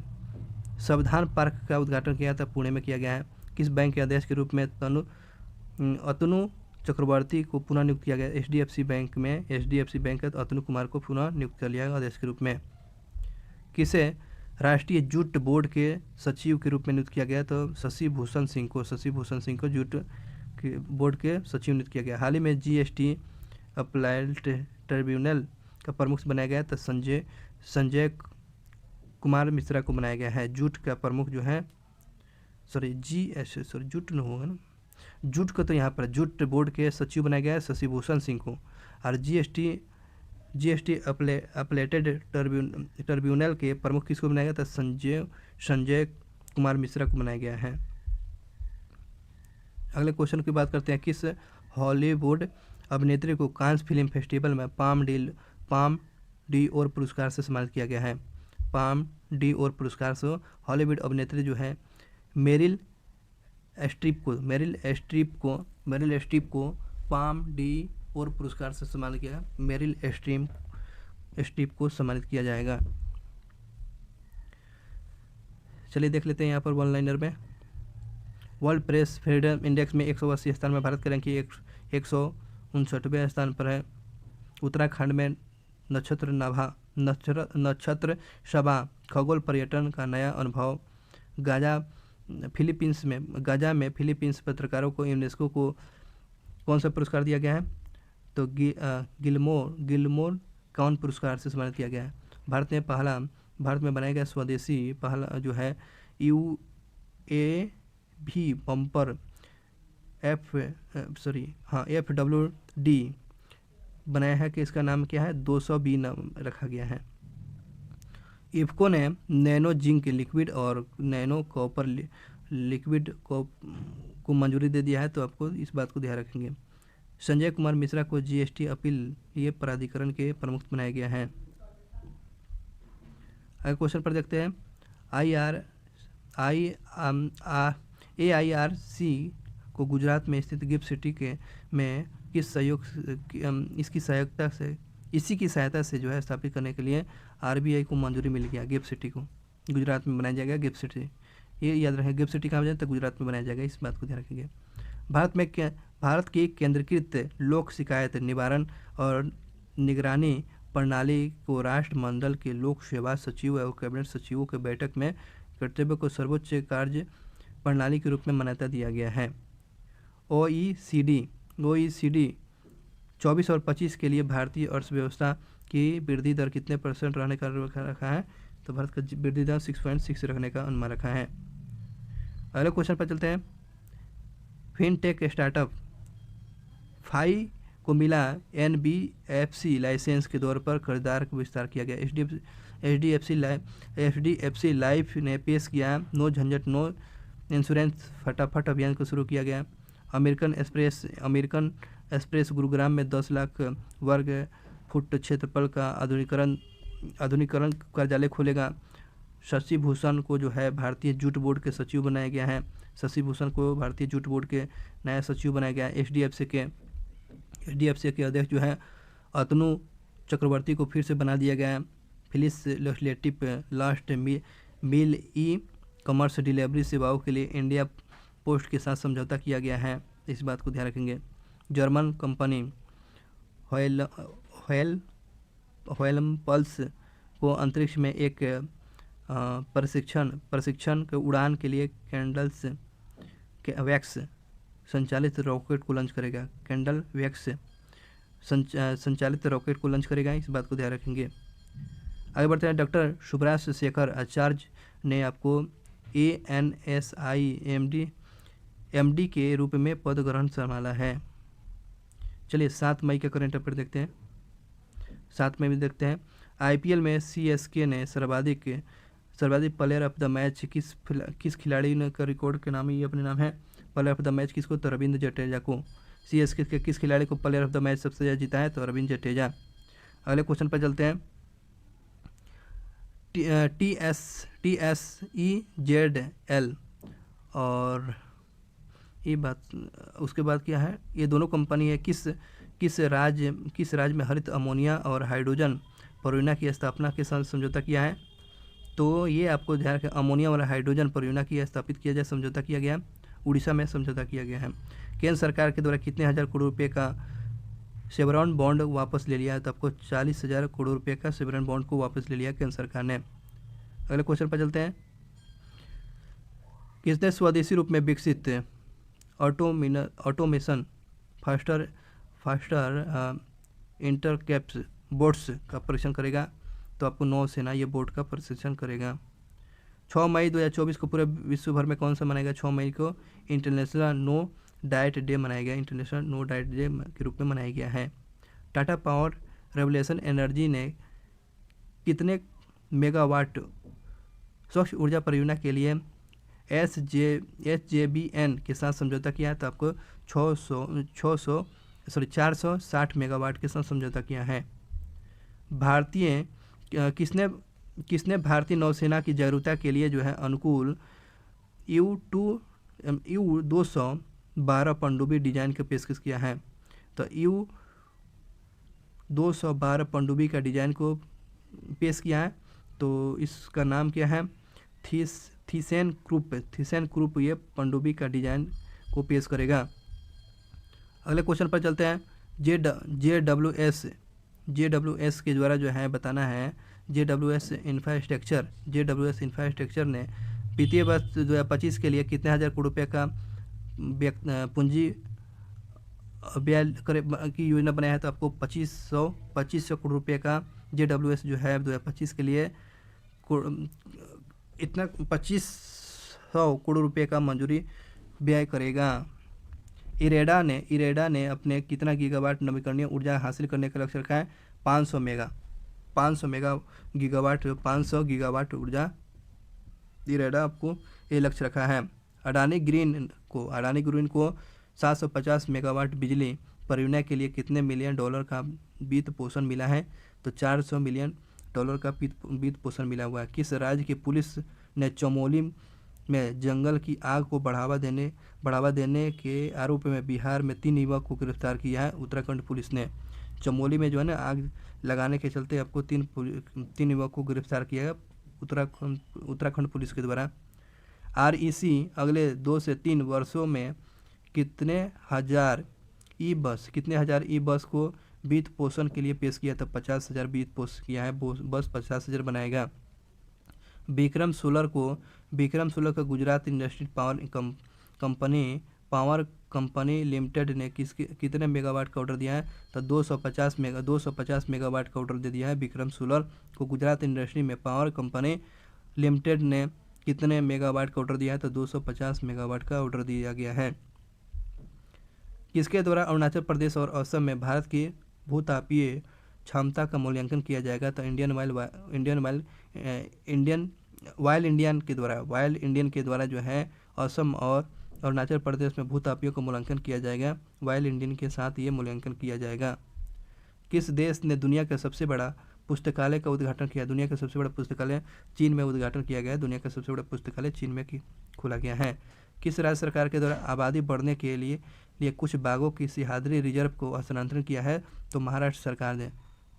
संविधान पार्क का उद्घाटन किया था? पुणे में किया गया है। किस बैंक के अध्यक्ष के रूप में अतनु चक्रवर्ती को पुनः नियुक्त किया गया? एचडीएफसी बैंक के अतनु कुमार को पुनः नियुक्त कर लिया गया अध्यक्ष के रूप में। किसे राष्ट्रीय जूट बोर्ड के सचिव के रूप में नियुक्त किया गया? तो शशि भूषण सिंह को जूट के बोर्ड के सचिव नियुक्त किया गया। हाल ही में जीएसटी अपीलेट ट्रिब्यूनल का प्रमुख बनाया गया, तो संजय कुमार मिश्रा को बनाया गया है। जूट का प्रमुख जो है जूट न होगा ना, जूट का तो यहाँ पर जूट बोर्ड के सचिव बनाया गया है शशि भूषण सिंह को, और जीएसटी अपीलेटेड ट्रिब्यूनल के प्रमुख किसको बनाया गया था? संजय कुमार मिश्रा को बनाया गया है। अगले क्वेश्चन की बात करते हैं। किस हॉलीवुड अभिनेत्री को कांस फिल्म फेस्टिवल में पाम डी और पुरस्कार से सम्मानित किया गया है? पाम डी और पुरस्कार से हॉलीवुड अभिनेत्री जो है मेरिल स्ट्रीप को पाम डी और पुरस्कार से सम्मानित किया। मेरिल स्ट्रीप को सम्मानित किया जाएगा। चलिए देख लेते हैं यहाँ पर वन लाइनर में। वर्ल्ड प्रेस फ्रीडम इंडेक्स में 180 स्थान में भारत की रैंकिंग 159वें स्थान पर है। उत्तराखंड में नक्षत्र सभा खगोल पर्यटन का नया अनुभव। गाजा में फिलीपींस पत्रकारों को यूनेस्को को कौन सा पुरस्कार दिया गया है? तो गिलमोर कौन पुरस्कार से सम्मानित किया गया है? भारत में बनाया गया स्वदेशी पहला जो है UAV बम्पर FWD बनाया है कि इसका नाम क्या है? 200B नाम रखा गया है। इफ्को ने नैनो जिंक लिक्विड और नैनो कॉपर लिक्विड को मंजूरी दे दिया है, तो आपको इस बात को ध्यान रखेंगे। संजय कुमार मिश्रा को जीएसटी अपील ये प्राधिकरण के प्रमुख बनाया गया है। अगले क्वेश्चन पर देखते हैं। AIRC को गुजरात में स्थित गिफ्ट सिटी में इसी की सहायता से जो है स्थापित करने के लिए RBI को मंजूरी मिल गया। गिफ्ट सिटी को गुजरात में बनाया जाएगा। गिफ्ट सिटी ये याद रखें, गिफ्ट सिटी कहाँ जाए तो गुजरात में बनाया जाएगा, इस बात को ध्यान रखेंगे। भारत की केंद्रीकृत लोक शिकायत निवारण और निगरानी प्रणाली को राष्ट्रमंडल के लोक सेवा सचिव और कैबिनेट सचिवों के बैठक में कर्तव्य को सर्वोच्च कार्य प्रणाली के रूप में मान्यता दिया गया है। OECD 24 और 25 के लिए भारतीय अर्थव्यवस्था की वृद्धि दर कितने % रहने का रखा है? तो भारत का वृद्धि दर 6.6 रखने का अनुमान रखा है। अगले क्वेश्चन पर चलते हैं। फिनटेक स्टार्टअप फाई को मिला NBFC लाइसेंस के दौर पर खरीदार को विस्तार किया गया। HDFC लाइफ ने पेश किया नो झंझट नो इंश्योरेंस फटाफट अभियान को शुरू किया गया। अमेरिकन एक्सप्रेस गुरुग्राम में 10 लाख वर्ग फुट क्षेत्रफल का आधुनिकरण कार्यालय खोलेगा। शशि भूषण को जो है भारतीय जूट बोर्ड के सचिव बनाया गया है। शशि भूषण को भारतीय जूट बोर्ड के नया सचिव बनाया गया है। HDFC के अध्यक्ष जो है अतनु चक्रवर्ती को फिर से बना दिया गया है। फिलिस लेजिस्लेटिव लास्ट मिल कॉमर्स डिलीवरी सेवाओं के लिए इंडिया पोस्ट के साथ समझौता किया गया है, इस बात को ध्यान रखेंगे। जर्मन कंपनी होयलम्पल्स को अंतरिक्ष में एक प्रशिक्षण के उड़ान के लिए कैंडल्स वैक्स संचालित रॉकेट को लॉन्च करेगा। कैंडल वैक्स संचालित रॉकेट को लॉन्च करेगा, इस बात को ध्यान रखेंगे। आगे बढ़ते हैं। डॉक्टर सुब्रास शेखर आचार्य ने आपको ANSI MD के रूप में पद ग्रहण संभाला है। चलिए 7 मई का करंट अफेयर देखते हैं। 7 मई में देखते हैं। आईपीएल में सीएसके ने सर्वाधिक प्लेयर ऑफ द मैच किस खिलाड़ी ने का रिकॉर्ड के नाम, ये अपने नाम है प्लेयर ऑफ द मैच किसको, तो रविंद्र जडेजा को। सीएसके के किस खिलाड़ी को प्लेयर ऑफ द मैच सबसे ज़्यादा जीता है, तो रविंद्र जडेजा। अगले क्वेश्चन पर चलते हैं। TSEZL और ये बात, उसके बाद क्या है, ये दोनों कंपनी है किस राज्य में हरित अमोनिया और हाइड्रोजन परियोजना की स्थापना के साथ समझौता किया है, तो ये आपको ध्यान रखें, अमोनिया और हाइड्रोजन परियोजना की स्थापित किया जाए समझौता किया गया, उड़ीसा में समझौता किया गया है। केंद्र सरकार के द्वारा कितने हज़ार करोड़ रुपये का सेवरॉन बॉन्ड वापस ले लिया है, तो आपको 40,000 करोड़ रुपये का सेवरॉन बॉन्ड को वापस ले लिया केंद्र सरकार ने। अगले क्वेश्चन पर चलते हैं। किसने स्वदेशी रूप में विकसित ऑटोमेशन फास्टर इंटरकेप्स बोट्स का परीक्षण करेगा, तो आपको नौसेना ये बोट का परीक्षण करेगा। 6 मई 2024 को पूरे विश्व भर में कौन सा मनाएगा, 6 मई को इंटरनेशनल नो डाइट डे मनाया गया, इंटरनेशनल नो डाइट डे के रूप में मनाया गया है। टाटा पावर रेवोल्यूशन एनर्जी ने कितने मेगावाट स्वच्छ ऊर्जा परियोजना के लिए SJVN के साथ समझौता किया है, तो आपको 460 मेगावाट के साथ समझौता किया है। किसने भारतीय नौसेना की जरूरता के लिए जो है अनुकूल U212 पनडुब्बी डिजाइन का पेशकश किया है, तो U212 पनडुब्बी का डिजाइन को पेश किया है, तो इसका नाम क्या है, थीसेन ग्रुप ये पनडुब्बी का डिजाइन को पेश करेगा। अगले क्वेश्चन पर चलते हैं। JWS के द्वारा जो है बताना है, JWS इंफ्रास्ट्रक्चर ने वित्तीय वर्ष 2025 के लिए कितने हज़ार करोड़ रुपये का पूंजी व्यय की योजना बनाया है, तो आपको 2500 करोड़ रुपये का JWS जो है 2025 के लिए इतना 2500 करोड़ रुपये का मंजूरी व्यय करेगा। इरेडा ने अपने कितना गीगावाट नवीकरणीय ऊर्जा हासिल करने का लक्ष्य रखा है, 500 गीगावाट ऊर्जा इरेडा आपको ये लक्ष्य रखा है। अडानी ग्रीन को 750 मेगावाट बिजली परियोजना के लिए कितने मिलियन डॉलर का वित्त पोषण मिला है, तो 400 मिलियन डॉलर का वित्त पोषण मिला हुआ है। किस राज्य की पुलिस ने चमोली में जंगल की आग को बढ़ावा देने के आरोप में बिहार में 3 युवक को गिरफ्तार किया है, उत्तराखंड पुलिस ने। चमोली में जो है ना आग लगाने के चलते आपको 3 युवक को गिरफ्तार किया है उत्तराखंड पुलिस के द्वारा। REC अगले 2 से 3 वर्षों में कितने हजार ई बस को वित्त पोषण के लिए पेश किया, तो 50,000 वित्त पोषण किया है, बस 50,000 बनाएगा। विक्रम सोलर का Gujarat industrial power company limited ने कितने मेगावाट का ऑर्डर दिया है, तो 250 मेगावाट का ऑर्डर दे दिया है विक्रम सोलर को। गुजरात इंडस्ट्री में पावर कंपनी लिमिटेड ने कितने मेगावाट का ऑर्डर दिया है, तो 250 मेगावाट का ऑर्डर दिया गया है। किसके द्वारा अरुणाचल प्रदेश और असम में भारत की भूतापीय क्षमता का मूल्यांकन किया जाएगा, तो वाइल्ड इंडियन के द्वारा जो है असम और अरुणाचल प्रदेश में भूतापियों का मूल्यांकन किया जाएगा। वाइल्ड इंडियन के साथ ये मूल्यांकन किया जाएगा। किस देश ने दुनिया का सबसे बड़ा पुस्तकालय का उद्घाटन किया, दुनिया का सबसे बड़ा पुस्तकालय चीन में उद्घाटन किया गया है, दुनिया का सबसे बड़ा पुस्तकालय चीन में खोला गया है। किस राज्य सरकार के द्वारा आबादी बढ़ने के लिए कुछ बाघों की सियाहदरी रिजर्व को हस्तांतरण किया है, तो महाराष्ट्र सरकार ने।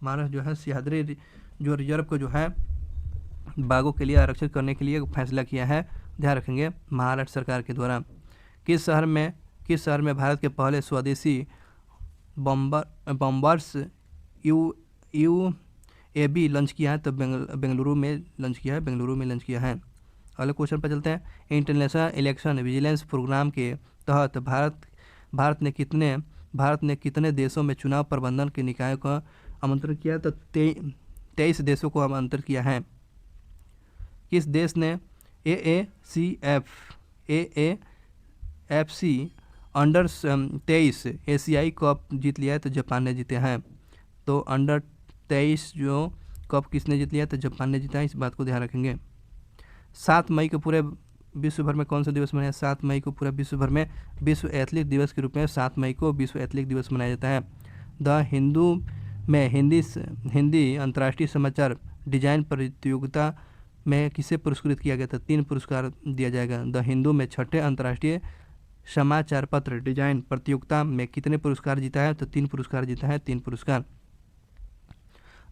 महाराष्ट्र जो है सियाहदरी जो रिजर्व को जो है बाघों के लिए आरक्षित करने के लिए फैसला किया है, ध्यान रखेंगे, महाराष्ट्र सरकार के द्वारा। किस शहर में भारत के पहले स्वदेशी बॉम्बर्स UAV लॉन्च किया है, तो बेंगलुरु में लॉन्च किया है। अगले क्वेश्चन पर चलते हैं। इंटरनेशनल इलेक्शन विजिलेंस प्रोग्राम के तहत भारत ने कितने देशों में चुनाव प्रबंधन के निकायों का आमंत्रण किया, तो 23 देशों को आमंत्रित किया है। किस देश ने AAFC अंडर 23 एशियाई कप जीत लिया है, तो जापान ने जीते हैं। तो अंडर 23 जो कप किसने जीत लिया? तो जापान ने जीता है, इस बात को ध्यान रखेंगे। 7 मई को पूरे विश्व भर में कौन सा दिवस मनाया? 7 मई को पूरा विश्व भर में विश्व एथलीट दिवस के रूप में 7 मई को विश्व एथलीट दिवस मनाया जाता है। द हिंदू में हिंदी अंतर्राष्ट्रीय समाचार डिजाइन प्रतियोगिता में किसे पुरस्कृत किया गया था? 3 पुरस्कार दिया जाएगा। द हिंदू में 6ठे अंतर्राष्ट्रीय समाचार पत्र डिजाइन प्रतियोगिता में कितने पुरस्कार जीता है? तो 3 पुरस्कार जीता है, 3 पुरस्कार।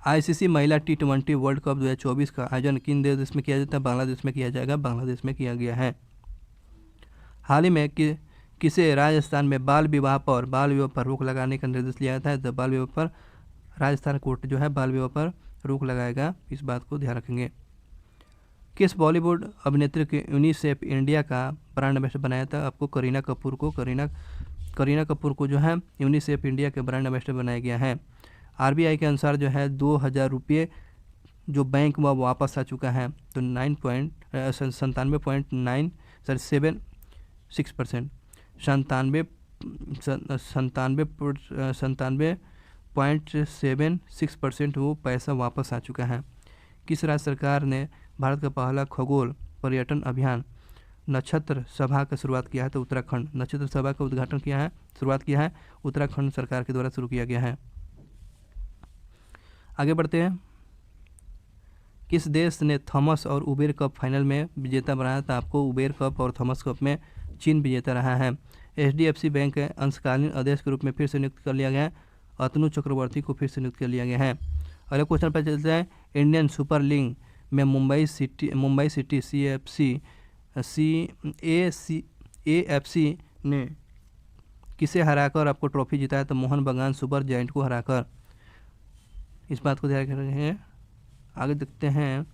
आईसीसी महिला T20 वर्ल्ड कप 2024 का आयोजन किन देश में किया जाता है? बांग्लादेश में किया जाएगा, बांग्लादेश में किया गया है। हाल ही में किसे राजस्थान में बाल विवाह पर रोक लगाने का निर्देश लिया जाता है? तो बाल विवाह पर राजस्थान कोर्ट जो है बाल विवाह पर रोक लगाएगा, इस बात को ध्यान रखेंगे। किस बॉलीवुड अभिनेत्री के यूनिसेफ इंडिया का ब्रांड एम्बेसडर बनाया था? आपको करीना करीना कपूर को जो है यूनिसेफ इंडिया के ब्रांड एम्बेसडर बनाया गया है। आरबीआई के अनुसार जो है 2000 रुपये जो बैंक में वापस आ चुका है, तो 97.96% 97.76% वो पैसा वापस आ चुका है। किस राज्य सरकार ने भारत का पहला खगोल पर्यटन अभियान नक्षत्र सभा का शुरुआत किया है? तो उत्तराखंड। नक्षत्र सभा का शुरुआत किया है उत्तराखंड सरकार के द्वारा शुरू किया गया है। आगे बढ़ते हैं। किस देश ने थॉमस और उबेर कप फाइनल में विजेता बनाया था? आपको उबेर कप और थॉमस कप में चीन विजेता रहा है। HDFC बैंक के अंशकालीन अध्यक्ष के रूप में फिर से नियुक्त कर लिया गया है। अतनु चक्रवर्ती को फिर से नियुक्त कर लिया गया है। अगले क्वेश्चन पर चलते हैं। इंडियन सुपर लीग में मुंबई सिटी AFC ने किसे हराकर आपको ट्रॉफी जीता है? तो मोहन बगान सुपर जायंट को हराकर, इस बात को ध्यान रखेंगे। आगे देखते हैं।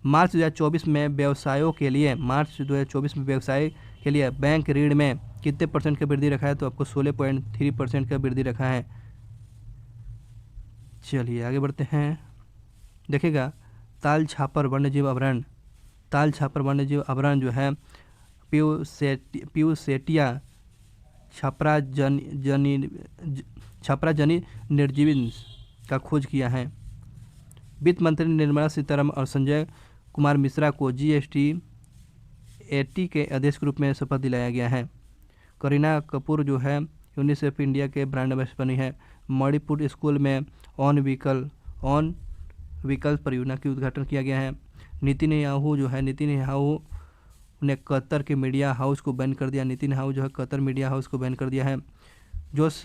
मार्च 2024 में व्यवसाय के लिए बैंक ऋण में कितने % का वृद्धि रखा है? तो आपको 16.3% का वृद्धि रखा है। चलिए आगे बढ़ते हैं। देखिएगा, ताल छापर वन्यजीव अभयारण्य जो है प्यूसेटिया छपराजनी निर्जीव का खोज किया है। वित्त मंत्री निर्मला सीतारमण और संजय कुमार मिश्रा को GST 80 के अध्यक्ष के रूप में शपथ दिलाया गया है। करीना कपूर जो है यूनिसेफ इंडिया के ब्रांड एम्बेसडर बनी है। मणिपुर स्कूल में ऑन व्हीकल परियोजना की उद्घाटन किया गया है। नीति याहू ने कतर के मीडिया हाउस को बैन कर दिया। नीति याहू जो है कतर मीडिया हाउस को बैन कर दिया है। जोश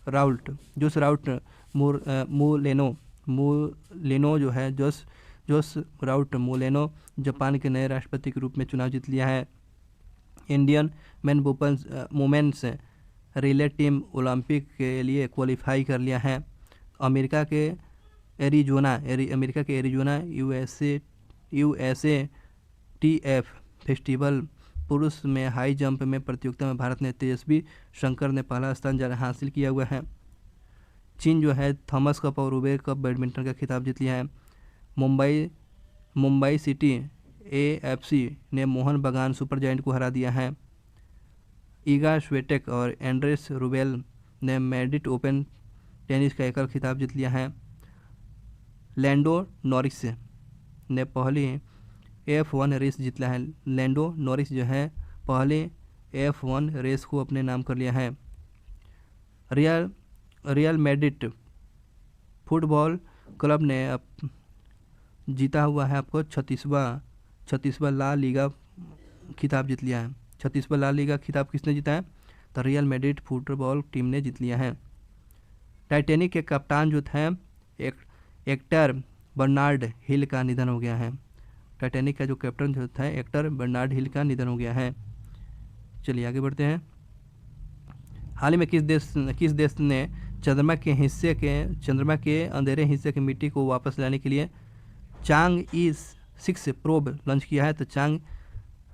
राउट मोलेनो जो है जोस राउट मोलेनो जापान के नए राष्ट्रपति के रूप में चुनाव जीत लिया है। Indian women's relay team Olympic के लिए क्वालिफाई कर लिया है। अमेरिका के एरिजोना USA TF फेस्टिवल पुरुष में हाई जंप में प्रतियोगिता में भारत ने तेजस्वी शंकर ने पहला स्थान हासिल किया हुआ है। चीन जो है थॉमस कप और उबेर कप बैडमिंटन का खिताब जीत लिया है। मुंबई सिटी AFC ने मोहन बगान सुपर जायंट को हरा दिया है। ईगा स्वेटेक और एंड्रेस रूबेल ने मैड्रिड ओपन टेनिस का एकल खिताब जीत लिया है। लैंडो नॉरिस ने पहली F1 रेस जीता है। लैंडो नॉरिस जो है पहले F1 रेस को अपने नाम कर लिया है। रियल मैड्रिड फुटबॉल क्लब ने जीता हुआ है आपको 36वां ला लीगा खिताब जीत लिया है। 36वां ला लीगा खिताब किसने जीता है? तो रियल मैड्रिड फुटबॉल टीम ने जीत लिया है। टाइटैनिक के कप्तान जो थे एक्टर बर्नार्ड हिल का निधन हो गया है। टाइटैनिक का जो कैप्टन जो था एक्टर बर्नार्ड हिल का निधन हो गया है। चलिए आगे बढ़ते हैं। हाल ही में किस देश ने चंद्रमा के अंधेरे हिस्से की मिट्टी को वापस लाने के लिए चांग-E6 प्रोब लॉन्च किया है? तो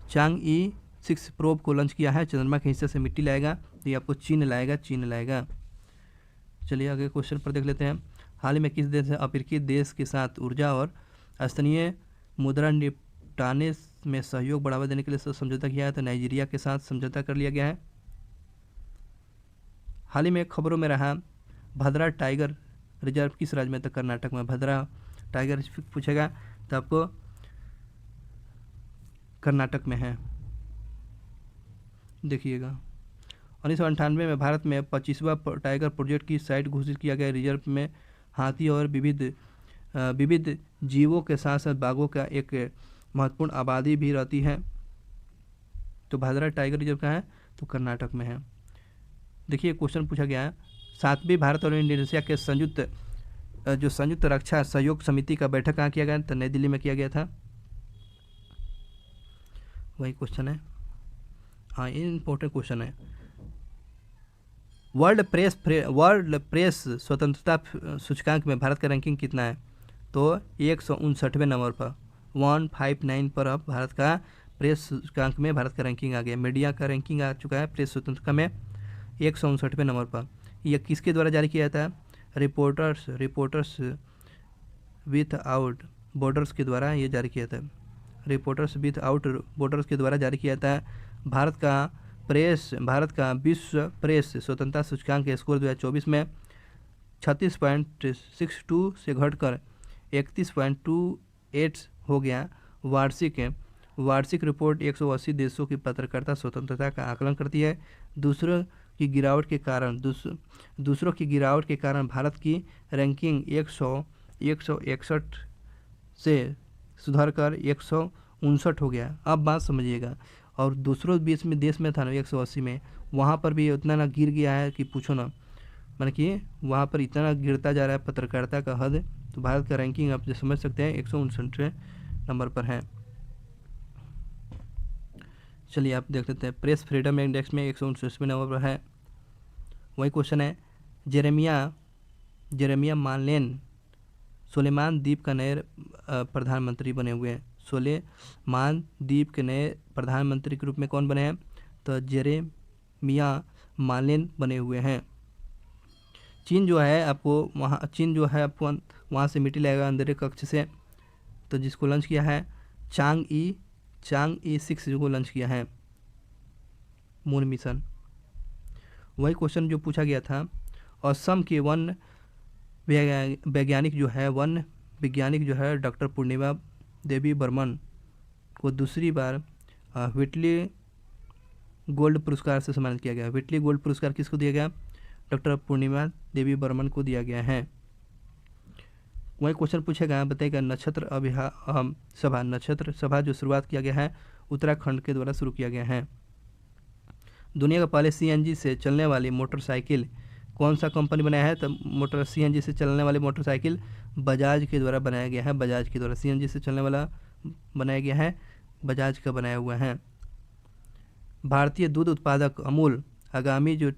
चांग-E6 प्रोब को लॉन्च किया है। चंद्रमा के हिस्से से मिट्टी लाएगा, तो ये आपको चीन लाएगा। चलिए आगे क्वेश्चन पर देख लेते हैं। हाल ही में किस देश ने अफ्रीकी देश के साथ ऊर्जा और स्थानीय मुद्रा निपटाने में सहयोग बढ़ावा देने के लिए समझौता किया है? तो नाइजीरिया के साथ समझौता कर लिया गया है। हाल ही में खबरों में रहा भद्रा टाइगर रिजर्व किस राज्य में? तो कर्नाटक में। भद्रा टाइगर पूछेगा तो आपको कर्नाटक में है। देखिएगा 1998 में भारत में 25वां टाइगर प्रोजेक्ट की साइट घोषित किया गया। रिजर्व में हाथी और विविध जीवों के साथ साथ बाघों का एक महत्वपूर्ण आबादी भी रहती है। तो भादरा टाइगर रिजर्व कहाँ है? तो कर्नाटक में है। देखिए क्वेश्चन पूछा गया है 7वीं भारत और इंडोनेशिया के संयुक्त रक्षा सहयोग समिति का बैठक कहाँ किया गया? तो नई दिल्ली में किया गया था। वही क्वेश्चन है, हाँ ये इंपॉर्टेंट क्वेश्चन है। वर्ल्ड प्रेस स्वतंत्रता सूचकांक में भारत का रैंकिंग कितना है? तो 159वें नंबर पर 159 पर अब भारत का प्रेस सूचकांक में भारत का रैंकिंग आ गया। मीडिया का रैंकिंग आ चुका है प्रेस स्वतंत्रता में 159वें नंबर पर। यह किसके द्वारा जारी किया जाता है? रिपोर्टर्स विथआउट बॉर्डर्स के द्वारा ये जारी किया जाता है। रिपोर्टर्स विथआउट बॉर्डर्स के द्वारा जारी किया जाता है। भारत का विश्व प्रेस स्वतंत्रता सूचकांक के स्कोर 2024 में 36.62 से घटकर 31.28 हो गया। वार्षिक रिपोर्ट 180 देशों की पत्रकारिता स्वतंत्रता का आकलन करती है। दूसरों की गिरावट के कारण भारत की रैंकिंग 161 से सुधार कर 159 हो गया। अब बात समझिएगा। और दूसरों देश में था ना 180 में, वहाँ पर भी उतना ना गिर गया है कि पूछो ना, माने कि वहाँ पर इतना गिरता जा रहा है पत्रकारिता का हद। तो भारत का रैंकिंग आप जो समझ सकते हैं 159वें नंबर पर है। चलिए आप देख लेते हैं प्रेस फ्रीडम इंडेक्स में 159वें नंबर पर है। वही क्वेश्चन है जेरेमिया मालेन सुलेमान द्वीप का नए प्रधानमंत्री बने हुए हैं। सुलेमान द्वीप के नए प्रधानमंत्री के रूप में कौन बने हैं? तो जेरेमिया मालेन बने हुए हैं। चीन जो है आपको वहाँ से मिट्टी लगेगा अंधेरे कक्ष से। तो जिसको लॉन्च किया है चांग ई 6 को लॉन्च किया है मून मिशन। वही क्वेश्चन जो पूछा गया था असम के वन वैज्ञानिक जो है डॉक्टर पूर्णिमा देवी बर्मन को दूसरी बार व्हिटली गोल्ड पुरस्कार से सम्मानित किया गया। व्हिटली गोल्ड पुरस्कार किसको दिया गया? डॉक्टर पूर्णिमा देवी बर्मन को दिया गया है। वही क्वेश्चन पूछेगा, बताइएगा नक्षत्र सभा जो शुरुआत किया गया है उत्तराखंड के द्वारा शुरू किया गया है। दुनिया का पहले CNG से चलने वाली मोटरसाइकिल कौन सा कंपनी बनाया है? तो CNG से चलने वाली मोटरसाइकिल बजाज के द्वारा बनाया गया है। बजाज के द्वारा CNG से चलने वाला बनाया गया है, बजाज का बनाया हुआ है। भारतीय दूध उत्पादक अमूल आगामी जो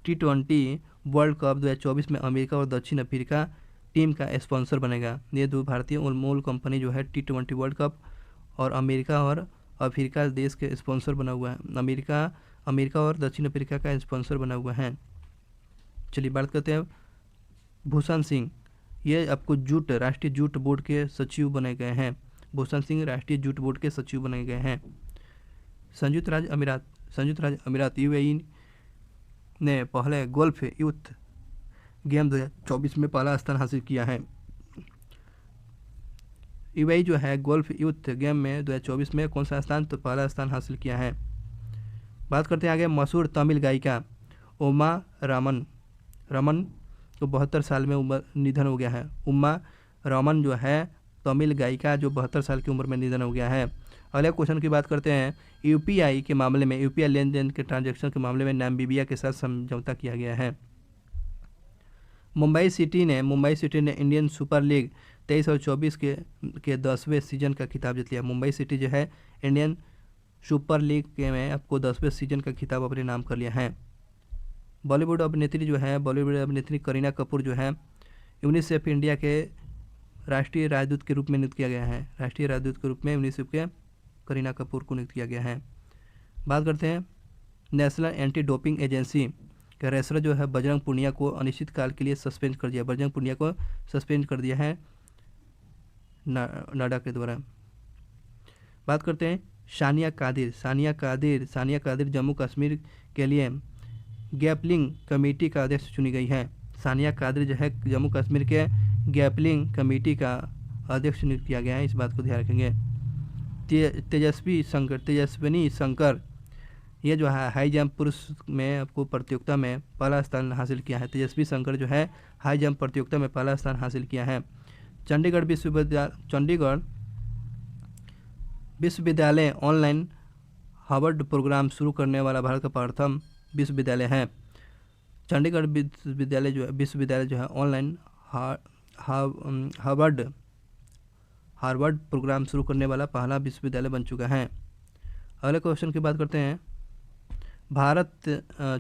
T20 वर्ल्ड कप 2024 में अमेरिका और दक्षिण अफ्रीका टीम का स्पॉन्सर बनेगा। ये दो भारतीय अमूल कंपनी जो है T20 वर्ल्ड कप और अमेरिका और अफ्रीका देश के स्पॉन्सर बना हुआ है। अमेरिका और दक्षिण अफ्रीका का स्पॉन्सर बना हुआ है। चलिए बात करते हैं भूषण सिंह, ये आपको राष्ट्रीय जूट बोर्ड के सचिव बने गए हैं। भूषण सिंह राष्ट्रीय जूट बोर्ड के सचिव बने गए हैं। संयुक्त राज्य अमीरात UAE ने पहले गोल्फ यूथ गेम 2024 में पहला स्थान हासिल किया है। UAE जो है गोल्फ यूथ गेम में 2024 में कौन सा स्थान? तो पहला स्थान हासिल किया है। बात करते हैं आगे मशहूर तमिल गायिका उमा रमन को 72 साल में उम्र निधन हो गया है। उमा रमन जो है तमिल गायिका जो 72 साल की उम्र में निधन हो गया है। अगले क्वेश्चन की बात करते हैं UPI के मामले में, UPI लेन देन के ट्रांजैक्शन के मामले में नामीबिया के साथ समझौता किया गया है। मुंबई सिटी ने इंडियन सुपर लीग 23 और 24 के 10वें सीजन का खिताब जीत लिया। मुंबई सिटी जो है इंडियन सुपर लीग के में आपको 10वें सीजन का खिताब अपने नाम कर लिया है। बॉलीवुड अभिनेत्री करीना कपूर जो है यूनिसेफ इंडिया के राष्ट्रीय राजदूत के रूप में नियुक्त किया गया है। राष्ट्रीय राजदूत के रूप में यूनिसेफ के करीना कपूर को नियुक्त किया गया है। बात करते हैं नेशनल एंटी डोपिंग एजेंसी का रेसलर जो है बजरंग पुनिया को अनिश्चित काल के लिए सस्पेंड कर दिया। बजरंग पुनिया को सस्पेंड कर दिया है नाडा के द्वारा। बात करते हैं सानिया कादिर जम्मू कश्मीर के लिए गैपलिंग कमेटी का अध्यक्ष चुनी गई है। सानिया कादिर जो है जम्मू कश्मीर के गैपलिंग कमेटी का अध्यक्ष नियुक्त किया गया है, इस बात को ध्यान रखेंगे। तेजस्विनी शंकर, ये जो है हाई जंप पुरुष में आपको प्रतियोगिता में पहला स्थान हासिल किया है। तेजस्वी शंकर जो है हाई जंप प्रतियोगिता में पहला स्थान हासिल किया है। चंडीगढ़ विश्वविद्यालय ऑनलाइन हार्वर्ड प्रोग्राम शुरू करने वाला भारत का प्रथम विश्वविद्यालय है। चंडीगढ़ विश्वविद्यालय जो है ऑनलाइन हार्वर्ड प्रोग्राम शुरू करने वाला पहला विश्वविद्यालय बन चुका है। अगले क्वेश्चन की बात करते हैं। भारत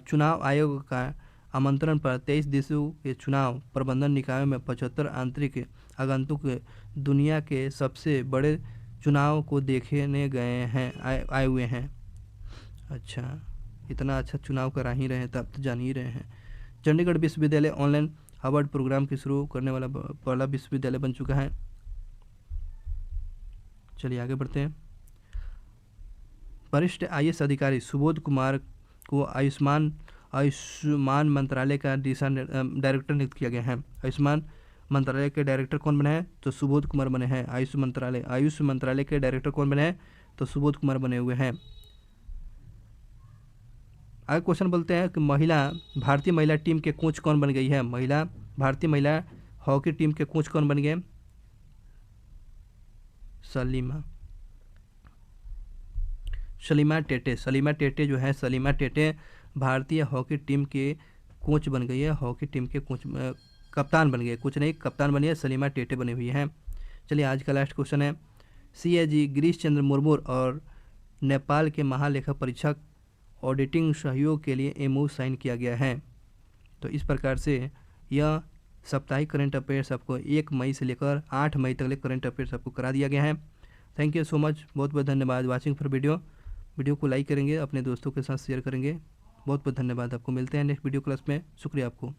चुनाव आयोग का आमंत्रण पर 23 देशों के चुनाव प्रबंधन निकायों में 75 आंतरिक आगंतुक दुनिया के सबसे बड़े चुनाव को देखने आए हुए हैं। अच्छा, इतना अच्छा चुनाव करा ही रहे हैं तब तो जान ही रहे हैं। चंडीगढ़ विश्वविद्यालय ऑनलाइन हार्वर्ड प्रोग्राम की शुरू करने वाला पहला विश्वविद्यालय बन चुका है। चलिए आगे बढ़ते हैं। वरिष्ठ IAS अधिकारी सुबोध कुमार को आयुष्मान मंत्रालय का डायरेक्टर नियुक्त किया गया है। आयुष्मान मंत्रालय के डायरेक्टर कौन बने हैं? तो सुबोध कुमार बने हैं। आयुष मंत्रालय के डायरेक्टर कौन बने हैं? तो सुबोध कुमार बने हुए हैं। आगे क्वेश्चन बोलते हैं कि भारतीय महिला टीम के कोच कौन बन गई है? भारतीय महिला हॉकी टीम के कोच कौन बन गए? सलीमा टेटे भारतीय हॉकी टीम के कोच बन गई है। हॉकी टीम के कोच कप्तान बन गए, कुछ नहीं कप्तान बनी है, सलीमा टेटे बनी हुई हैं। चलिए आज का लास्ट क्वेश्चन है। CAG गिरीश चंद्र मुर्मू और नेपाल के महालेखा परीक्षक ऑडिटिंग सहयोग के लिए MOU साइन किया गया है। तो इस प्रकार से यह साप्ताहिक करंट अफेयर्स आपको 1 मई से लेकर 8 मई तक करंट अफेयर्स आपको करा दिया गया है। थैंक यू सो मच, बहुत बहुत धन्यवाद वॉचिंग फॉर वीडियो को लाइक करेंगे, अपने दोस्तों के साथ शेयर करेंगे। बहुत बहुत धन्यवाद। आपको मिलते हैं नेक्स्ट वीडियो क्लास में। शुक्रिया आपको।